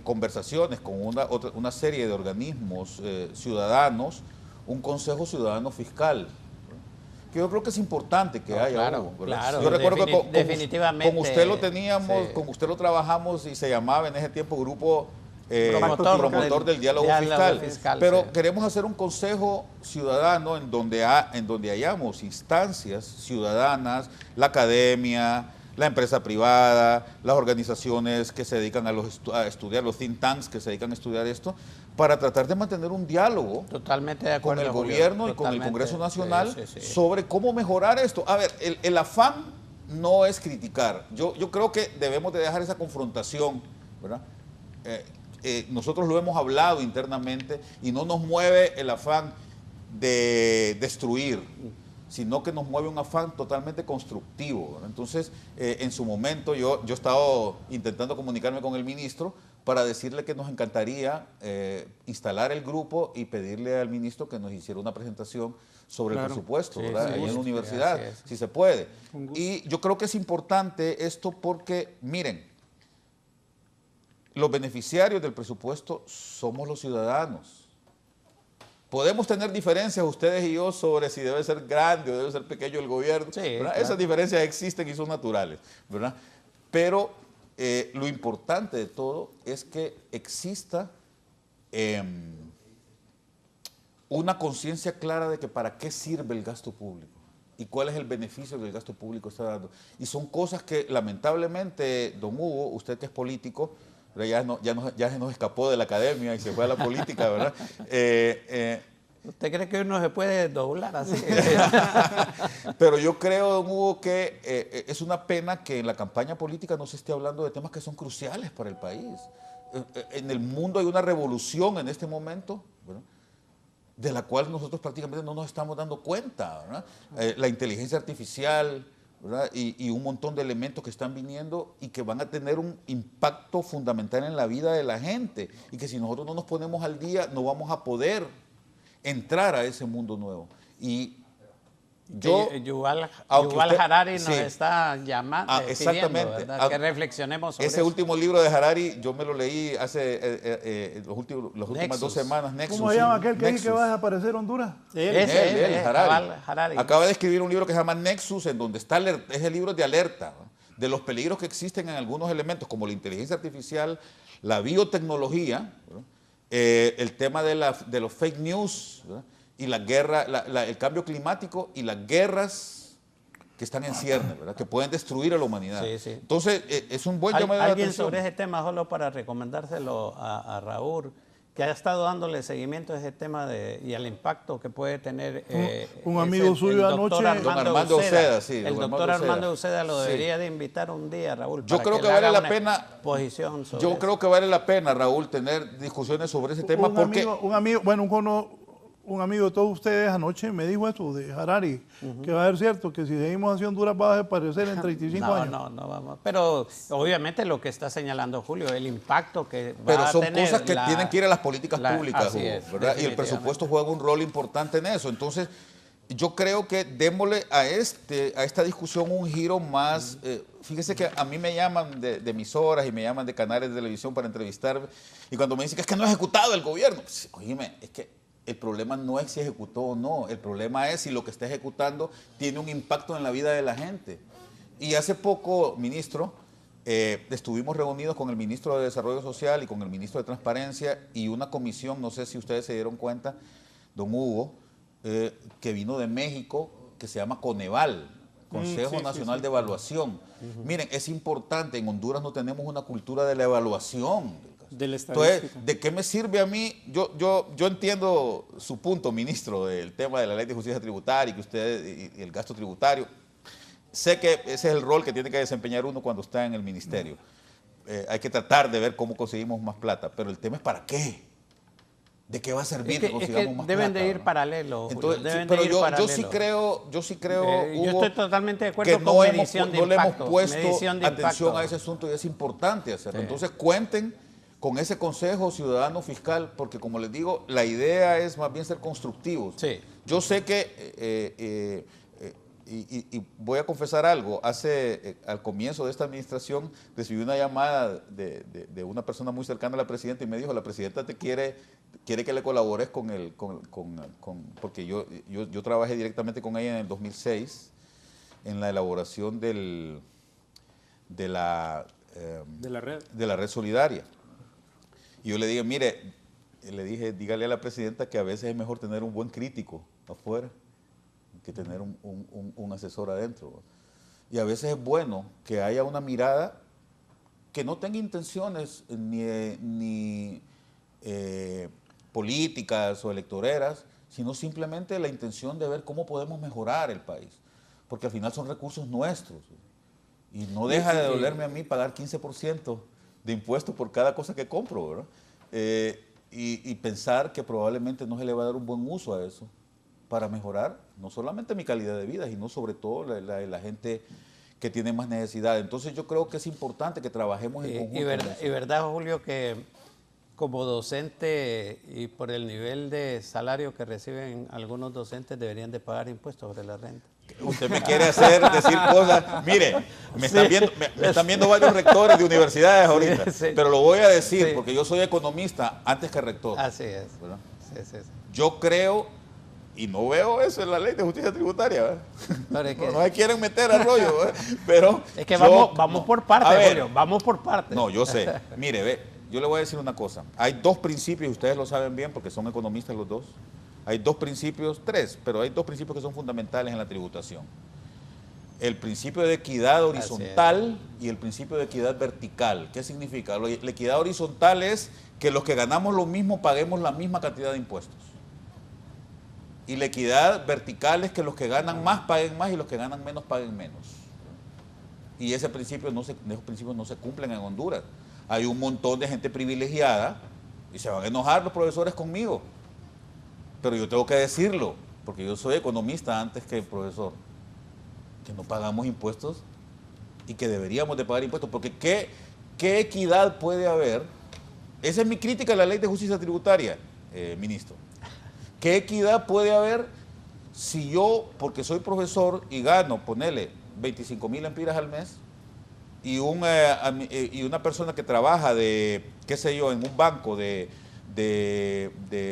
conversaciones con una serie de organismos ciudadanos, un Consejo Ciudadano Fiscal, que yo creo que es importante que haya. Claro, yo recuerdo que definitivamente, con usted lo teníamos, con usted lo trabajamos y se llamaba en ese tiempo Grupo Promotor del Diálogo Fiscal. Pero queremos hacer un consejo ciudadano en donde hayamos instancias ciudadanas, la academia, la empresa privada, las organizaciones que se dedican a estudiar, los think tanks que se dedican a estudiar esto, para tratar de mantener un diálogo totalmente de acuerdo, con el gobierno y con el Congreso Nacional sobre cómo mejorar esto. A ver, el afán no es criticar. Yo creo que debemos de dejar esa confrontación, ¿verdad? Nosotros lo hemos hablado internamente y no nos mueve el afán de destruir, sino que nos mueve un afán totalmente constructivo, ¿verdad? Entonces, en su momento yo he estado intentando comunicarme con el ministro para decirle que nos encantaría instalar el grupo y pedirle al ministro que nos hiciera una presentación sobre el presupuesto, ¿verdad? Ahí en la universidad, si se puede. Y yo creo que es importante esto porque, miren, los beneficiarios del presupuesto somos los ciudadanos. Podemos tener diferencias ustedes y yo sobre si debe ser grande o debe ser pequeño el gobierno. Claro. Esas diferencias existen y son naturales, ¿verdad? Pero lo importante de todo es que exista una conciencia clara de que para qué sirve el gasto público y cuál es el beneficio que el gasto público está dando. Y son cosas que lamentablemente, don Hugo, usted que es político, ya se nos escapó de la academia y se fue a la política, ¿verdad? ¿Usted cree que uno se puede doblar así? Pero yo creo, don Hugo, que es una pena que en la campaña política no se esté hablando de temas que son cruciales para el país. En el mundo hay una revolución en este momento, ¿verdad?, de la cual nosotros prácticamente no nos estamos dando cuenta, ¿verdad? La inteligencia artificial, ¿verdad?, y un montón de elementos que están viniendo y que van a tener un impacto fundamental en la vida de la gente y que si nosotros no nos ponemos al día no vamos a poder entrar a ese mundo nuevo. Y Yuval usted- Harari nos sí. está llamando, Exactamente. pidiendo, ¿verdad? Que reflexionemos sobre ese eso. último libro de Harari, yo me lo leí hace las últimas 2 semanas. Nexus, ¿Cómo se llama aquel que dice Nexus. que va a desaparecer Honduras? Ese, Harari. Yuval Harari. Acaba de escribir un libro que se llama Nexus, en donde está es el libro de alerta, ¿no?, de los peligros que existen en algunos elementos, como la inteligencia artificial, la biotecnología, ¿no?, el tema de los fake news, ¿no?, y la guerra, el cambio climático y las guerras que están en ciernes, ¿verdad?, que pueden destruir a la humanidad. Sí, sí. Entonces, es un buen llamado de Alguien atención. sobre ese tema, solo para recomendárselo a Raúl, que ha estado dándole seguimiento a ese tema y al impacto que puede tener. Un amigo suyo anoche, don Armando Uceda, sí, el don doctor Armando Armando Uceda lo Sí. debería de invitar un día, Raúl. Yo para creo que le vale haga la una pena. Posición sobre Yo eso. creo que vale la pena, Raúl, tener discusiones sobre ese tema, porque un amigo de todos ustedes anoche me dijo eso de Harari, que va a ser cierto que si seguimos así Honduras va a desaparecer en 35 años. No vamos. Pero obviamente lo que está señalando Julio, el impacto que va Pero a son tener cosas que tienen que ir a las políticas públicas, así Hugo, es, ¿verdad? Y el definitivamente. presupuesto juega un rol importante en eso. Entonces, yo creo que démosle a esta discusión un giro más. Fíjese que a mí me llaman de emisoras y me llaman de canales de televisión para entrevistarme, y cuando me dicen que es que no ha ejecutado el gobierno, pues, oíme, es que el problema no es si ejecutó o no, el problema es si lo que está ejecutando tiene un impacto en la vida de la gente. Y hace poco, ministro, estuvimos reunidos con el ministro de Desarrollo Social y con el ministro de Transparencia y una comisión, no sé si ustedes se dieron cuenta, don Hugo, que vino de México, que se llama Coneval, Consejo Nacional de Evaluación. Miren, es importante, en Honduras no tenemos una cultura de la evaluación. De la estadística. Entonces, ¿de qué me sirve a mí? Yo entiendo su punto, ministro, del tema de la ley de justicia tributaria y que usted y el gasto tributario. Sé que ese es el rol que tiene que desempeñar uno cuando está en el ministerio. Hay que tratar de ver cómo conseguimos más plata, pero el tema es ¿para qué? ¿De qué va a servir que consigamos más deben plata? de ir ¿no? paralelo. Entonces, deben sí, pero de ir yo paralelo. sí creo, yo Hugo, estoy totalmente de acuerdo que con no medición de no le hemos impacto, puesto medición de atención impacto. a ese asunto y es importante hacerlo. Sí. Entonces cuenten con ese Consejo Ciudadano Fiscal, porque como les digo, la idea es más bien ser constructivos. Sí. Yo sé que, y voy a confesar algo, al comienzo de esta administración recibí una llamada de una persona muy cercana a la presidenta y me dijo, la presidenta te quiere que le colabores porque yo trabajé directamente con ella en el 2006 en la elaboración de la red solidaria. Y yo le dije, mire, dígale a la presidenta que a veces es mejor tener un buen crítico afuera que tener un asesor adentro. Y a veces es bueno que haya una mirada que no tenga intenciones ni políticas o electoreras, sino simplemente la intención de ver cómo podemos mejorar el país. Porque al final son recursos nuestros. Y no deja de dolerme a mí pagar 15% de impuestos por cada cosa que compro, ¿verdad? Y pensar que probablemente no se le va a dar un buen uso a eso para mejorar no solamente mi calidad de vida, sino sobre todo la gente que tiene más necesidad. Entonces yo creo que es importante que trabajemos en conjunto. Y verdad, Julio, que como docente y por el nivel de salario que reciben algunos docentes deberían de pagar impuestos sobre la renta. Usted me quiere hacer decir cosas. Mire, me están viendo varios rectores de universidades ahorita, Sí. pero lo voy a decir Sí. porque yo soy economista antes que rector. Así es. ¿Verdad? Sí. Yo creo, y no veo eso en la ley de justicia tributaria, ¿verdad? Pero es que, No se quieren meter al rollo, ¿verdad? Pero es que yo- vamos por partes, A ver, Julio, vamos por partes. No, yo sé. Mire, ve, yo le voy a decir una cosa. Hay 2 principios, ustedes lo saben bien porque son economistas los dos. Hay 2 principios, 3, pero hay 2 principios que son fundamentales en la tributación. El principio de equidad horizontal y el principio de equidad vertical. ¿Qué significa? La equidad horizontal es que los que ganamos lo mismo paguemos la misma cantidad de impuestos. Y la equidad vertical es que los que ganan más paguen más y los que ganan menos paguen menos. Y esos principios no se cumplen en Honduras. Hay un montón de gente privilegiada y se van a enojar los profesores conmigo. Pero yo tengo que decirlo, porque yo soy economista antes que profesor, que no pagamos impuestos y que deberíamos de pagar impuestos, porque ¿qué equidad puede haber? Esa es mi crítica a la ley de justicia tributaria, ministro. ¿Qué equidad puede haber Si yo, porque soy profesor y gano, ponele 25.000 lempiras al mes, y una persona que trabaja de, qué sé yo, en un banco de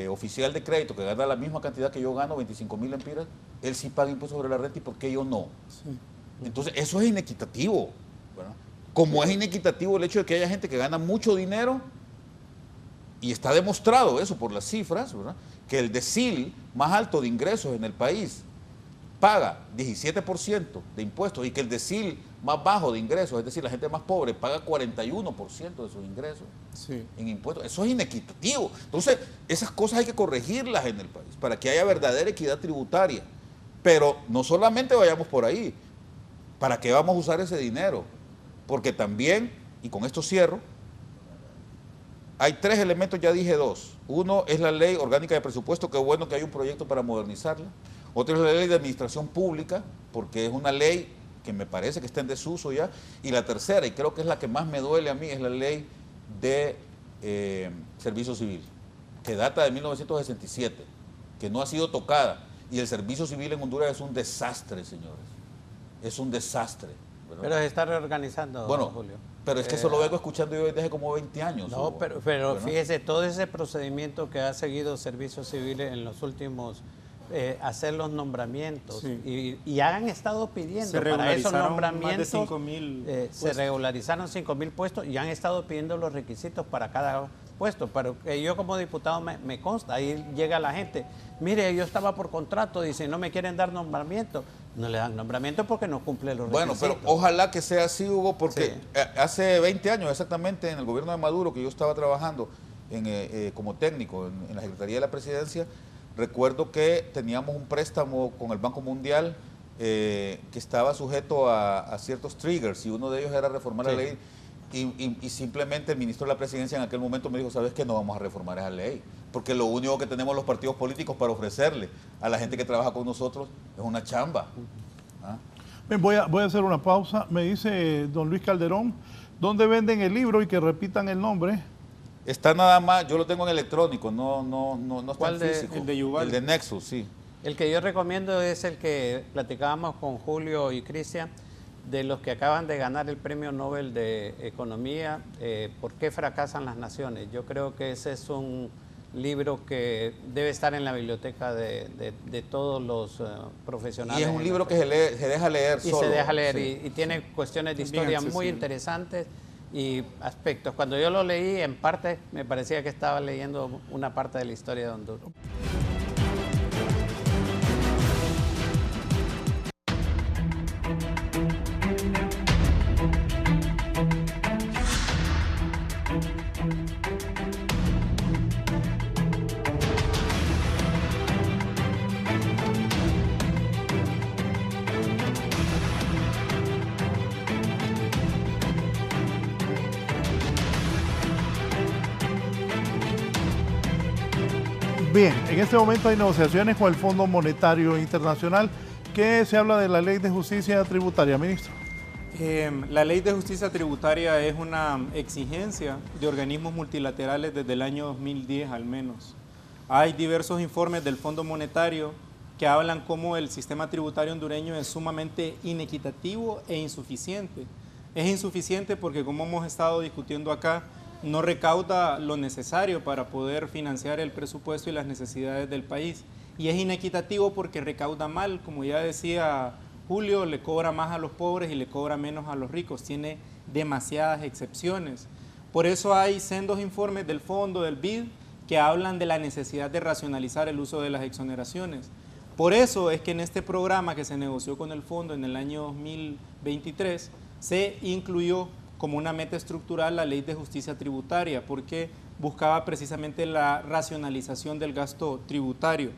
oficial de crédito que gana la misma cantidad que yo gano, 25.000 lempiras, él sí paga impuestos sobre la renta, ¿y por qué yo no? Sí. Entonces, eso es inequitativo, ¿verdad? Como es inequitativo el hecho de que haya gente que gana mucho dinero, y está demostrado eso por las cifras, ¿verdad?, que el decil más alto de ingresos en el país paga 17% de impuestos y que el decil más bajo de ingresos, es decir, la gente más pobre, paga 41% de sus ingresos en impuestos. Eso es inequitativo. Entonces, esas cosas hay que corregirlas en el país para que haya verdadera equidad tributaria. Pero no solamente vayamos por ahí. ¿Para qué vamos a usar ese dinero? Porque también, y con esto cierro, hay 3 elementos, ya dije 2. Uno es la ley orgánica de presupuesto, que es bueno que hay un proyecto para modernizarla. Otro es la ley de administración pública, porque es una ley que me parece que está en desuso ya. Y la tercera, y creo que es la que más me duele a mí, es la ley de servicio civil, que data de 1967, que no ha sido tocada. Y el servicio civil en Honduras es un desastre, señores. Es un desastre, ¿verdad? Pero se está reorganizando, bueno, Julio. Pero es que eso lo vengo escuchando yo desde hace como 20 años. No, pero fíjese, todo ese procedimiento que ha seguido Servicio Civil en los últimos, hacer los nombramientos, y han estado pidiendo para esos nombramientos, más de 5.000 se regularizaron 5.000 puestos y han estado pidiendo los requisitos para cada puesto, pero yo como diputado me consta, ahí llega la gente, mire, yo estaba por contrato, dice, no me quieren dar nombramiento. No le dan nombramiento porque no cumple los requisitos. Bueno, pero ojalá que sea así, Hugo, porque hace 20 años exactamente, en el gobierno de Maduro, que yo estaba trabajando como técnico en la Secretaría de la Presidencia, recuerdo que teníamos un préstamo con el Banco Mundial que estaba sujeto a ciertos triggers, y uno de ellos era reformar la ley, y simplemente el ministro de la Presidencia en aquel momento me dijo, ¿sabes qué? No vamos a reformar esa ley, porque lo único que tenemos los partidos políticos para ofrecerle a la gente que trabaja con nosotros es una chamba. ¿Ah? Bien, voy a hacer una pausa. Me dice don Luis Calderón, ¿dónde venden el libro? Y que repitan el nombre. Está nada más, yo lo tengo en electrónico, no está en físico. El de Yuval. El de Nexus, sí. El que yo recomiendo es el que platicábamos con Julio y Cristian, de los que acaban de ganar el Premio Nobel de Economía, ¿por qué fracasan las naciones? Yo creo que ese es un libro que debe estar en la biblioteca de todos los profesionales. Y es un libro que se deja leer solo. Y se deja leer, y tiene cuestiones de historia muy interesantes y aspectos. Cuando yo lo leí, en parte, me parecía que estaba leyendo una parte de la historia de Honduras. Bien, en este momento hay negociaciones con el Fondo Monetario Internacional. ¿Qué se habla de la Ley de Justicia Tributaria, ministro? La Ley de Justicia Tributaria es una exigencia de organismos multilaterales desde el año 2010 al menos. Hay diversos informes del Fondo Monetario que hablan cómo el sistema tributario hondureño es sumamente inequitativo e insuficiente. Es insuficiente porque, como hemos estado discutiendo acá, no recauda lo necesario para poder financiar el presupuesto y las necesidades del país. Y es inequitativo porque recauda mal, como ya decía Julio, le cobra más a los pobres y le cobra menos a los ricos. Tiene demasiadas excepciones. Por eso hay sendos informes del fondo, del BID, que hablan de la necesidad de racionalizar el uso de las exoneraciones. Por eso es que en este programa que se negoció con el fondo en el año 2023, se incluyó como una meta estructural la Ley de Justicia Tributaria, porque buscaba precisamente la racionalización del gasto tributario.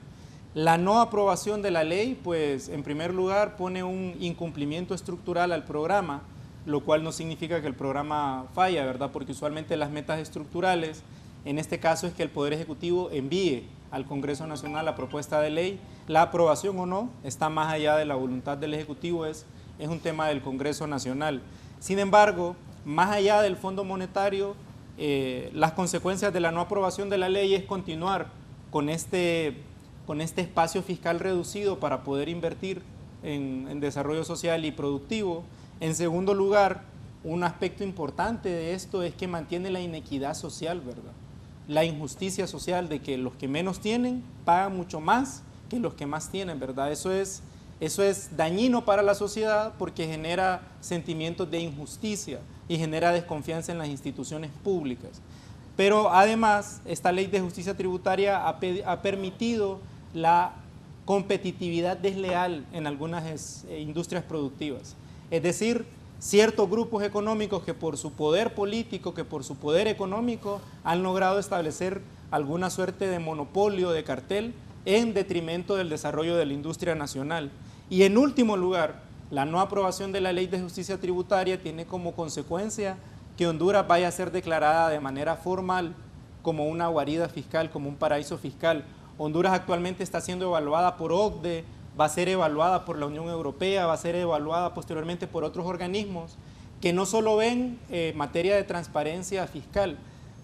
La no aprobación de la ley, pues en primer lugar pone un incumplimiento estructural al programa, lo cual no significa que el programa falla, ¿verdad? Porque usualmente las metas estructurales, en este caso es que el Poder Ejecutivo envíe al Congreso Nacional la propuesta de ley. La aprobación o no está más allá de la voluntad del Ejecutivo, es un tema del Congreso Nacional. Sin embargo, más allá del Fondo Monetario, las consecuencias de la no aprobación de la ley es continuar con este con este espacio fiscal reducido para poder invertir en desarrollo social y productivo. En segundo lugar, un aspecto importante de esto es que mantiene la inequidad social, ¿verdad? La injusticia social de que los que menos tienen pagan mucho más que los que más tienen, ¿verdad? Eso es dañino para la sociedad porque genera sentimientos de injusticia y genera desconfianza en las instituciones públicas. Pero además, esta ley de justicia tributaria ha permitido la competitividad desleal en algunas industrias productivas. Es decir, ciertos grupos económicos que por su poder político, que por su poder económico, han logrado establecer alguna suerte de monopolio, de cartel, en detrimento del desarrollo de la industria nacional. Y en último lugar, la no aprobación de la ley de justicia tributaria tiene como consecuencia que Honduras vaya a ser declarada de manera formal como una guarida fiscal, como un paraíso fiscal. Honduras actualmente está siendo evaluada por OCDE, va a ser evaluada por la Unión Europea, va a ser evaluada posteriormente por otros organismos que no solo ven materia de transparencia fiscal,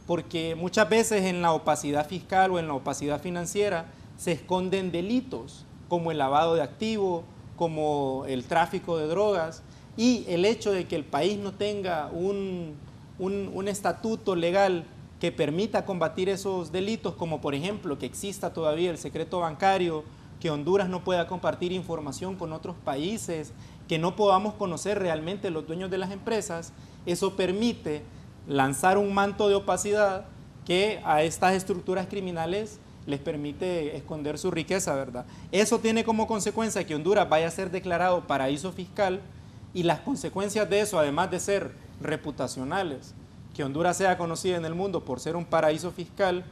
porque muchas veces en la opacidad fiscal o en la opacidad financiera se esconden delitos como el lavado de activos, como el tráfico de drogas, y el hecho de que el país no tenga un estatuto legal que permita combatir esos delitos, como por ejemplo que exista todavía el secreto bancario, que Honduras no pueda compartir información con otros países, que no podamos conocer realmente los dueños de las empresas, eso permite lanzar un manto de opacidad que a estas estructuras criminales les permite esconder su riqueza, ¿verdad? Eso tiene como consecuencia que Honduras vaya a ser declarado paraíso fiscal, y las consecuencias de eso, además de ser reputacionales, que Honduras sea conocida en el mundo por ser un paraíso fiscal,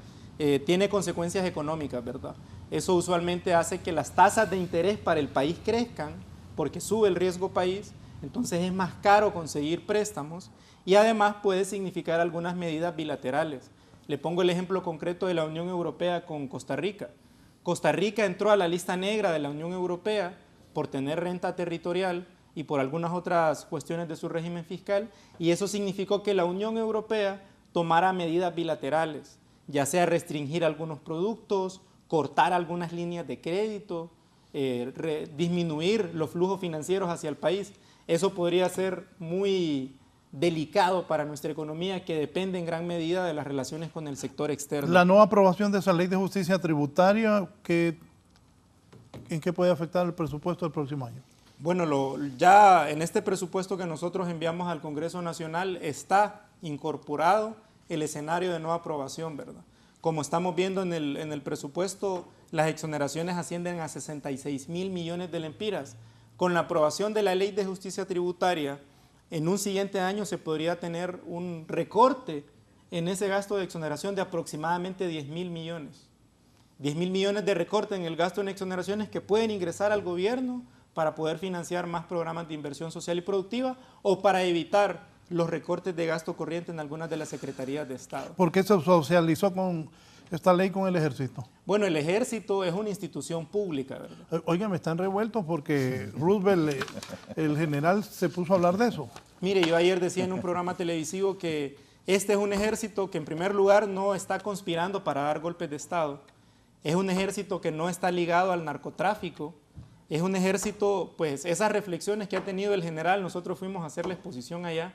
tiene consecuencias económicas, ¿verdad? Eso usualmente hace que las tasas de interés para el país crezcan porque sube el riesgo país, entonces es más caro conseguir préstamos y además puede significar algunas medidas bilaterales. Le pongo el ejemplo concreto de la Unión Europea con Costa Rica. Costa Rica entró a la lista negra de la Unión Europea por tener renta territorial y por algunas otras cuestiones de su régimen fiscal, y eso significó que la Unión Europea tomara medidas bilaterales, ya sea restringir algunos productos, cortar algunas líneas de crédito, disminuir los flujos financieros hacia el país. Eso podría ser muy delicado para nuestra economía, que depende en gran medida de las relaciones con el sector externo. La no aprobación de esa ley de justicia tributaria, ¿en qué puede afectar el presupuesto del próximo año? Bueno, ya en este presupuesto que nosotros enviamos al Congreso Nacional está incorporado el escenario de no aprobación, ¿verdad? Como estamos viendo en el presupuesto, las exoneraciones ascienden a 66.000 millones de lempiras. Con la aprobación de la Ley de Justicia Tributaria, en un siguiente año se podría tener un recorte en ese gasto de exoneración de aproximadamente 10.000 millones. 10.000 millones de recorte en el gasto en exoneraciones que pueden ingresar al gobierno para poder financiar más programas de inversión social y productiva o para evitar los recortes de gasto corriente en algunas de las secretarías de Estado. ¿Por qué se socializó con esta ley con el ejército? Bueno, el ejército es una institución pública, ¿verdad? Oigan, me están revueltos porque Roosevelt, el general, se puso a hablar de eso. Mire, yo ayer decía en un programa televisivo que este es un ejército que en primer lugar no está conspirando para dar golpes de Estado. Es un ejército que no está ligado al narcotráfico. Es un ejército, pues esas reflexiones que ha tenido el general, nosotros fuimos a hacer la exposición allá,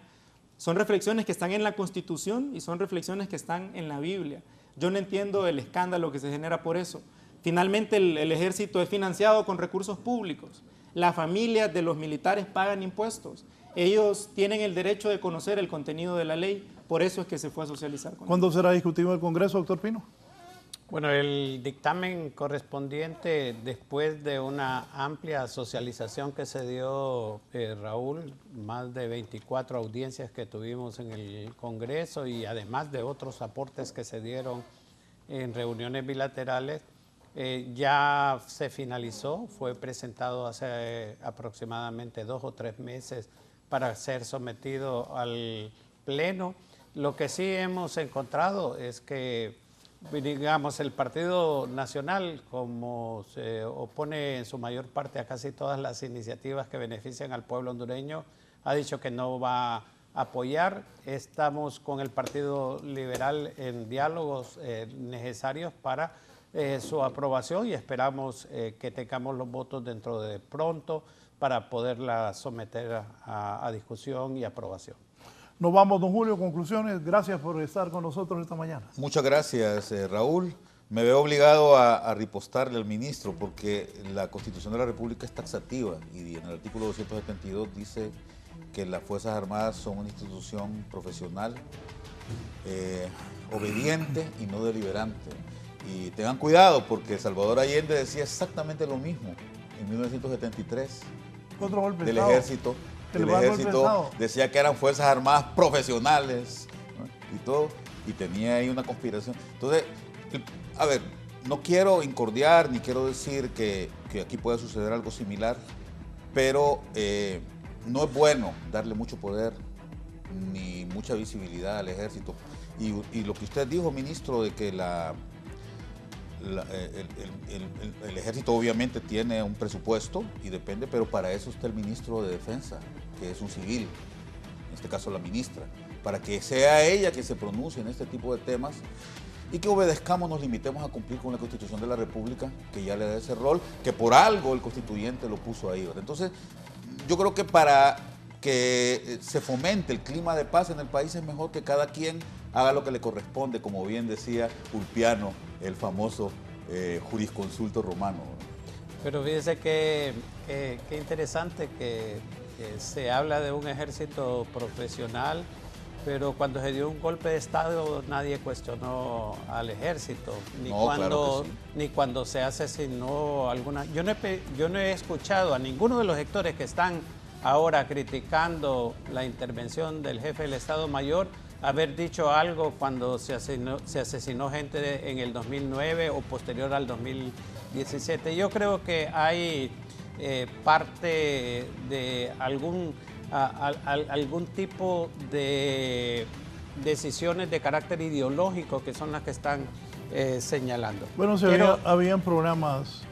son reflexiones que están en la Constitución y son reflexiones que están en la Biblia. Yo no entiendo el escándalo que se genera por eso. Finalmente el ejército es financiado con recursos públicos. Las familias de los militares pagan impuestos. Ellos tienen el derecho de conocer el contenido de la ley, por eso es que se fue a socializar con ¿Cuándo ellos. será discutido en el Congreso, doctor Pino? Bueno, el dictamen correspondiente, después de una amplia socialización que se dio, Raúl, más de 24 audiencias que tuvimos en el Congreso y además de otros aportes que se dieron en reuniones bilaterales, ya se finalizó, fue presentado hace aproximadamente 2 o 3 meses para ser sometido al Pleno. Lo que sí hemos encontrado es que, digamos, el Partido Nacional, como se opone en su mayor parte a casi todas las iniciativas que benefician al pueblo hondureño, ha dicho que no va a apoyar. Estamos con el Partido Liberal en diálogos necesarios para su aprobación y esperamos que tengamos los votos dentro de pronto para poderla someter a discusión y aprobación. Nos vamos, don Julio, conclusiones. Gracias por estar con nosotros esta mañana. Muchas gracias, Raúl. Me veo obligado a ripostarle al ministro porque la Constitución de la República es taxativa y en el artículo 272 dice que las Fuerzas Armadas son una institución profesional, obediente y no deliberante. Y tengan cuidado porque Salvador Allende decía exactamente lo mismo en 1973 Otro golpe de del Estado. ejército. El El golpe de ejército Estado. decía que eran Fuerzas Armadas profesionales, ¿no? Y todo, y tenía ahí una conspiración. Entonces, a ver, no quiero incordiar ni quiero decir que aquí pueda suceder algo similar, pero no es bueno darle mucho poder ni mucha visibilidad al ejército. Y lo que usted dijo, ministro, de que el ejército obviamente tiene un presupuesto y depende, pero para eso está el ministro de Defensa, que es un civil, en este caso la ministra, para que sea ella que se pronuncie en este tipo de temas y que obedezcamos, nos limitemos a cumplir con la Constitución de la República, que ya le da ese rol, que por algo el constituyente lo puso ahí, ¿verdad? Entonces, yo creo que para que se fomente el clima de paz en el país es mejor que cada quien haga lo que le corresponde, como bien decía Ulpiano, el famoso jurisconsulto romano. Pero fíjese que interesante que se habla de un ejército profesional, pero cuando se dio un golpe de Estado nadie cuestionó al ejército, ni cuando se asesinó alguna. Yo no he escuchado a ninguno de los sectores que están ahora criticando la intervención del jefe del Estado Mayor haber dicho algo cuando se asesinó gente en el 2009 o posterior al 2017. Yo creo que hay parte de algún tipo de decisiones de carácter ideológico que son las que están señalando. Bueno, habían programas,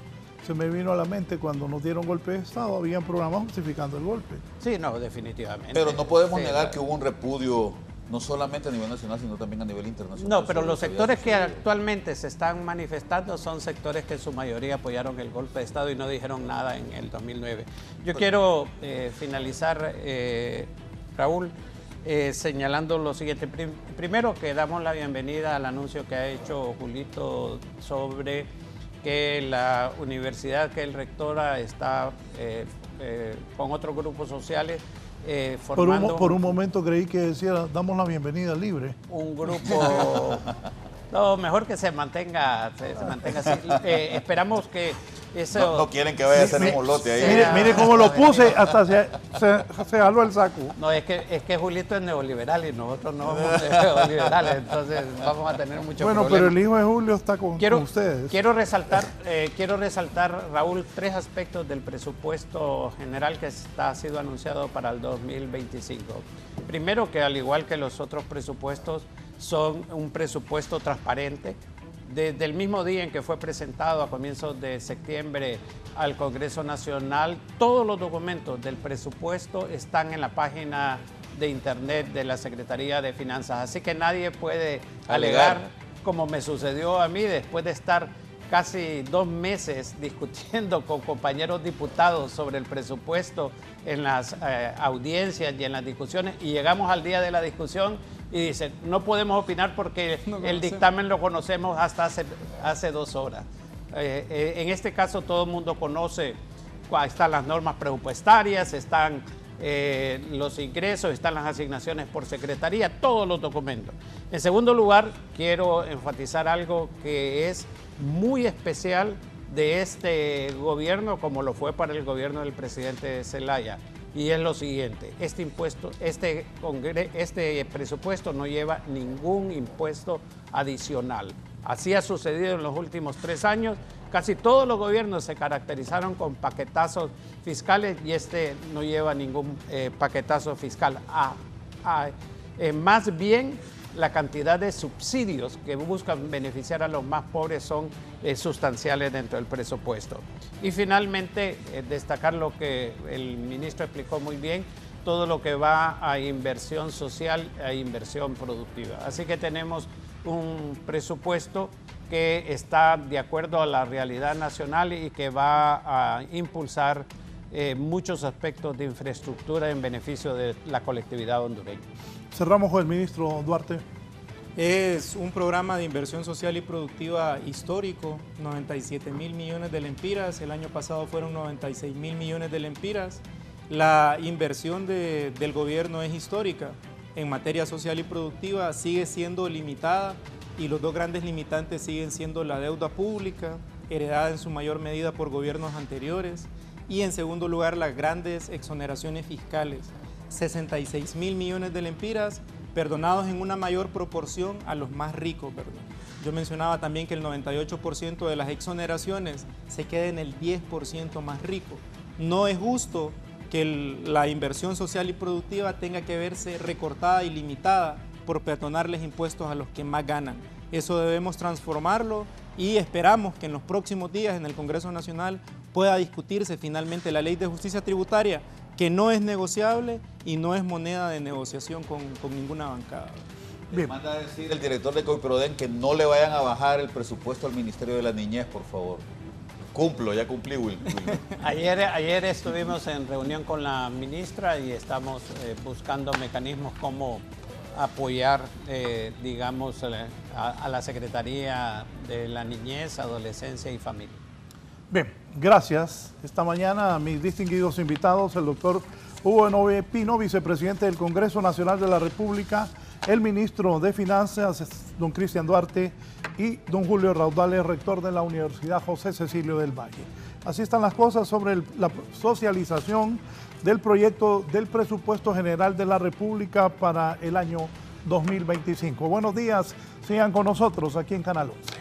se me vino a la mente cuando nos dieron golpe de Estado, habían programas justificando el golpe. Sí, no, definitivamente. Pero no podemos negar que hubo un repudio, no solamente a nivel nacional, sino también a nivel internacional. No, pero los sectores que actualmente se están manifestando son sectores que en su mayoría apoyaron el golpe de Estado y no dijeron nada en el 2009. Yo quiero finalizar, Raúl, señalando lo siguiente. Primero, que damos la bienvenida al anuncio que ha hecho Julito sobre que la universidad que él rectora está con otros grupos sociales formando... Por un momento creí que decía, damos la bienvenida libre. Un grupo... No, mejor que se mantenga así. Esperamos que eso... No quieren que vaya a ser un molote ahí. Mire cómo lo puse, hasta se jaló el saco. No, es que Julito es neoliberal y nosotros no somos neoliberales, entonces vamos a tener mucho problema. Bueno, pero el hijo de Julio está con ustedes. Quiero resaltar, Raúl, 3 aspectos del presupuesto general que ha sido anunciado para el 2025. Primero, que al igual que los otros presupuestos, son un presupuesto transparente. Desde el mismo día en que fue presentado a comienzos de septiembre al Congreso Nacional, todos los documentos del presupuesto están en la página de internet de la Secretaría de Finanzas. Así que nadie puede alegar, como me sucedió a mí, después de estar casi 2 meses discutiendo con compañeros diputados sobre el presupuesto en las audiencias y en las discusiones, y llegamos al día de la discusión y dicen, no podemos opinar porque el dictamen lo conocemos hasta hace 2 horas. En este caso todo el mundo conoce, están las normas presupuestarias, están los ingresos, están las asignaciones por secretaría, todos los documentos. En segundo lugar, quiero enfatizar algo que es muy especial de este gobierno, como lo fue para el gobierno del presidente Zelaya, y es lo siguiente: este presupuesto no lleva ningún impuesto adicional. Así ha sucedido en los últimos 3 años. Casi todos los gobiernos se caracterizaron con paquetazos fiscales y este no lleva ningún paquetazo fiscal. Más bien, la cantidad de subsidios que buscan beneficiar a los más pobres son sustanciales dentro del presupuesto. Y finalmente, destacar lo que el ministro explicó muy bien, todo lo que va a inversión social e inversión productiva. Así que tenemos un presupuesto que está de acuerdo a la realidad nacional y que va a impulsar muchos aspectos de infraestructura en beneficio de la colectividad hondureña. Cerramos con el ministro Duarte. Es un programa de inversión social y productiva histórico, 97.000 millones de lempiras, el año pasado fueron 96.000 millones de lempiras. La inversión del gobierno es histórica, en materia social y productiva sigue siendo limitada y los dos grandes limitantes siguen siendo la deuda pública, heredada en su mayor medida por gobiernos anteriores, y en segundo lugar las grandes exoneraciones fiscales, 66.000 millones de lempiras, perdonados en una mayor proporción a los más ricos, ¿verdad? Yo mencionaba también que el 98% de las exoneraciones se queda en el 10% más rico. No es justo que la inversión social y productiva tenga que verse recortada y limitada por peatonarles impuestos a los que más ganan. Eso debemos transformarlo y esperamos que en los próximos días en el Congreso Nacional pueda discutirse finalmente la ley de justicia tributaria, que no es negociable y no es moneda de negociación con ninguna bancada. Le manda a decir el director de COIPRODEN que no le vayan a bajar el presupuesto al Ministerio de la Niñez, por favor. Ya cumplí, Will. Ayer estuvimos en reunión con la ministra y estamos buscando mecanismos como apoyar, digamos, a la Secretaría de la Niñez, Adolescencia y Familia. Bien, gracias. Esta mañana a mis distinguidos invitados, el doctor Hugo Noé Pino, vicepresidente del Congreso Nacional de la República, el ministro de Finanzas, don Cristian Duarte, y don Julio Raudales, rector de la Universidad José Cecilio del Valle. Así están las cosas sobre la socialización del proyecto del presupuesto general de la República para el año 2025. Buenos días, sigan con nosotros aquí en Canal 11.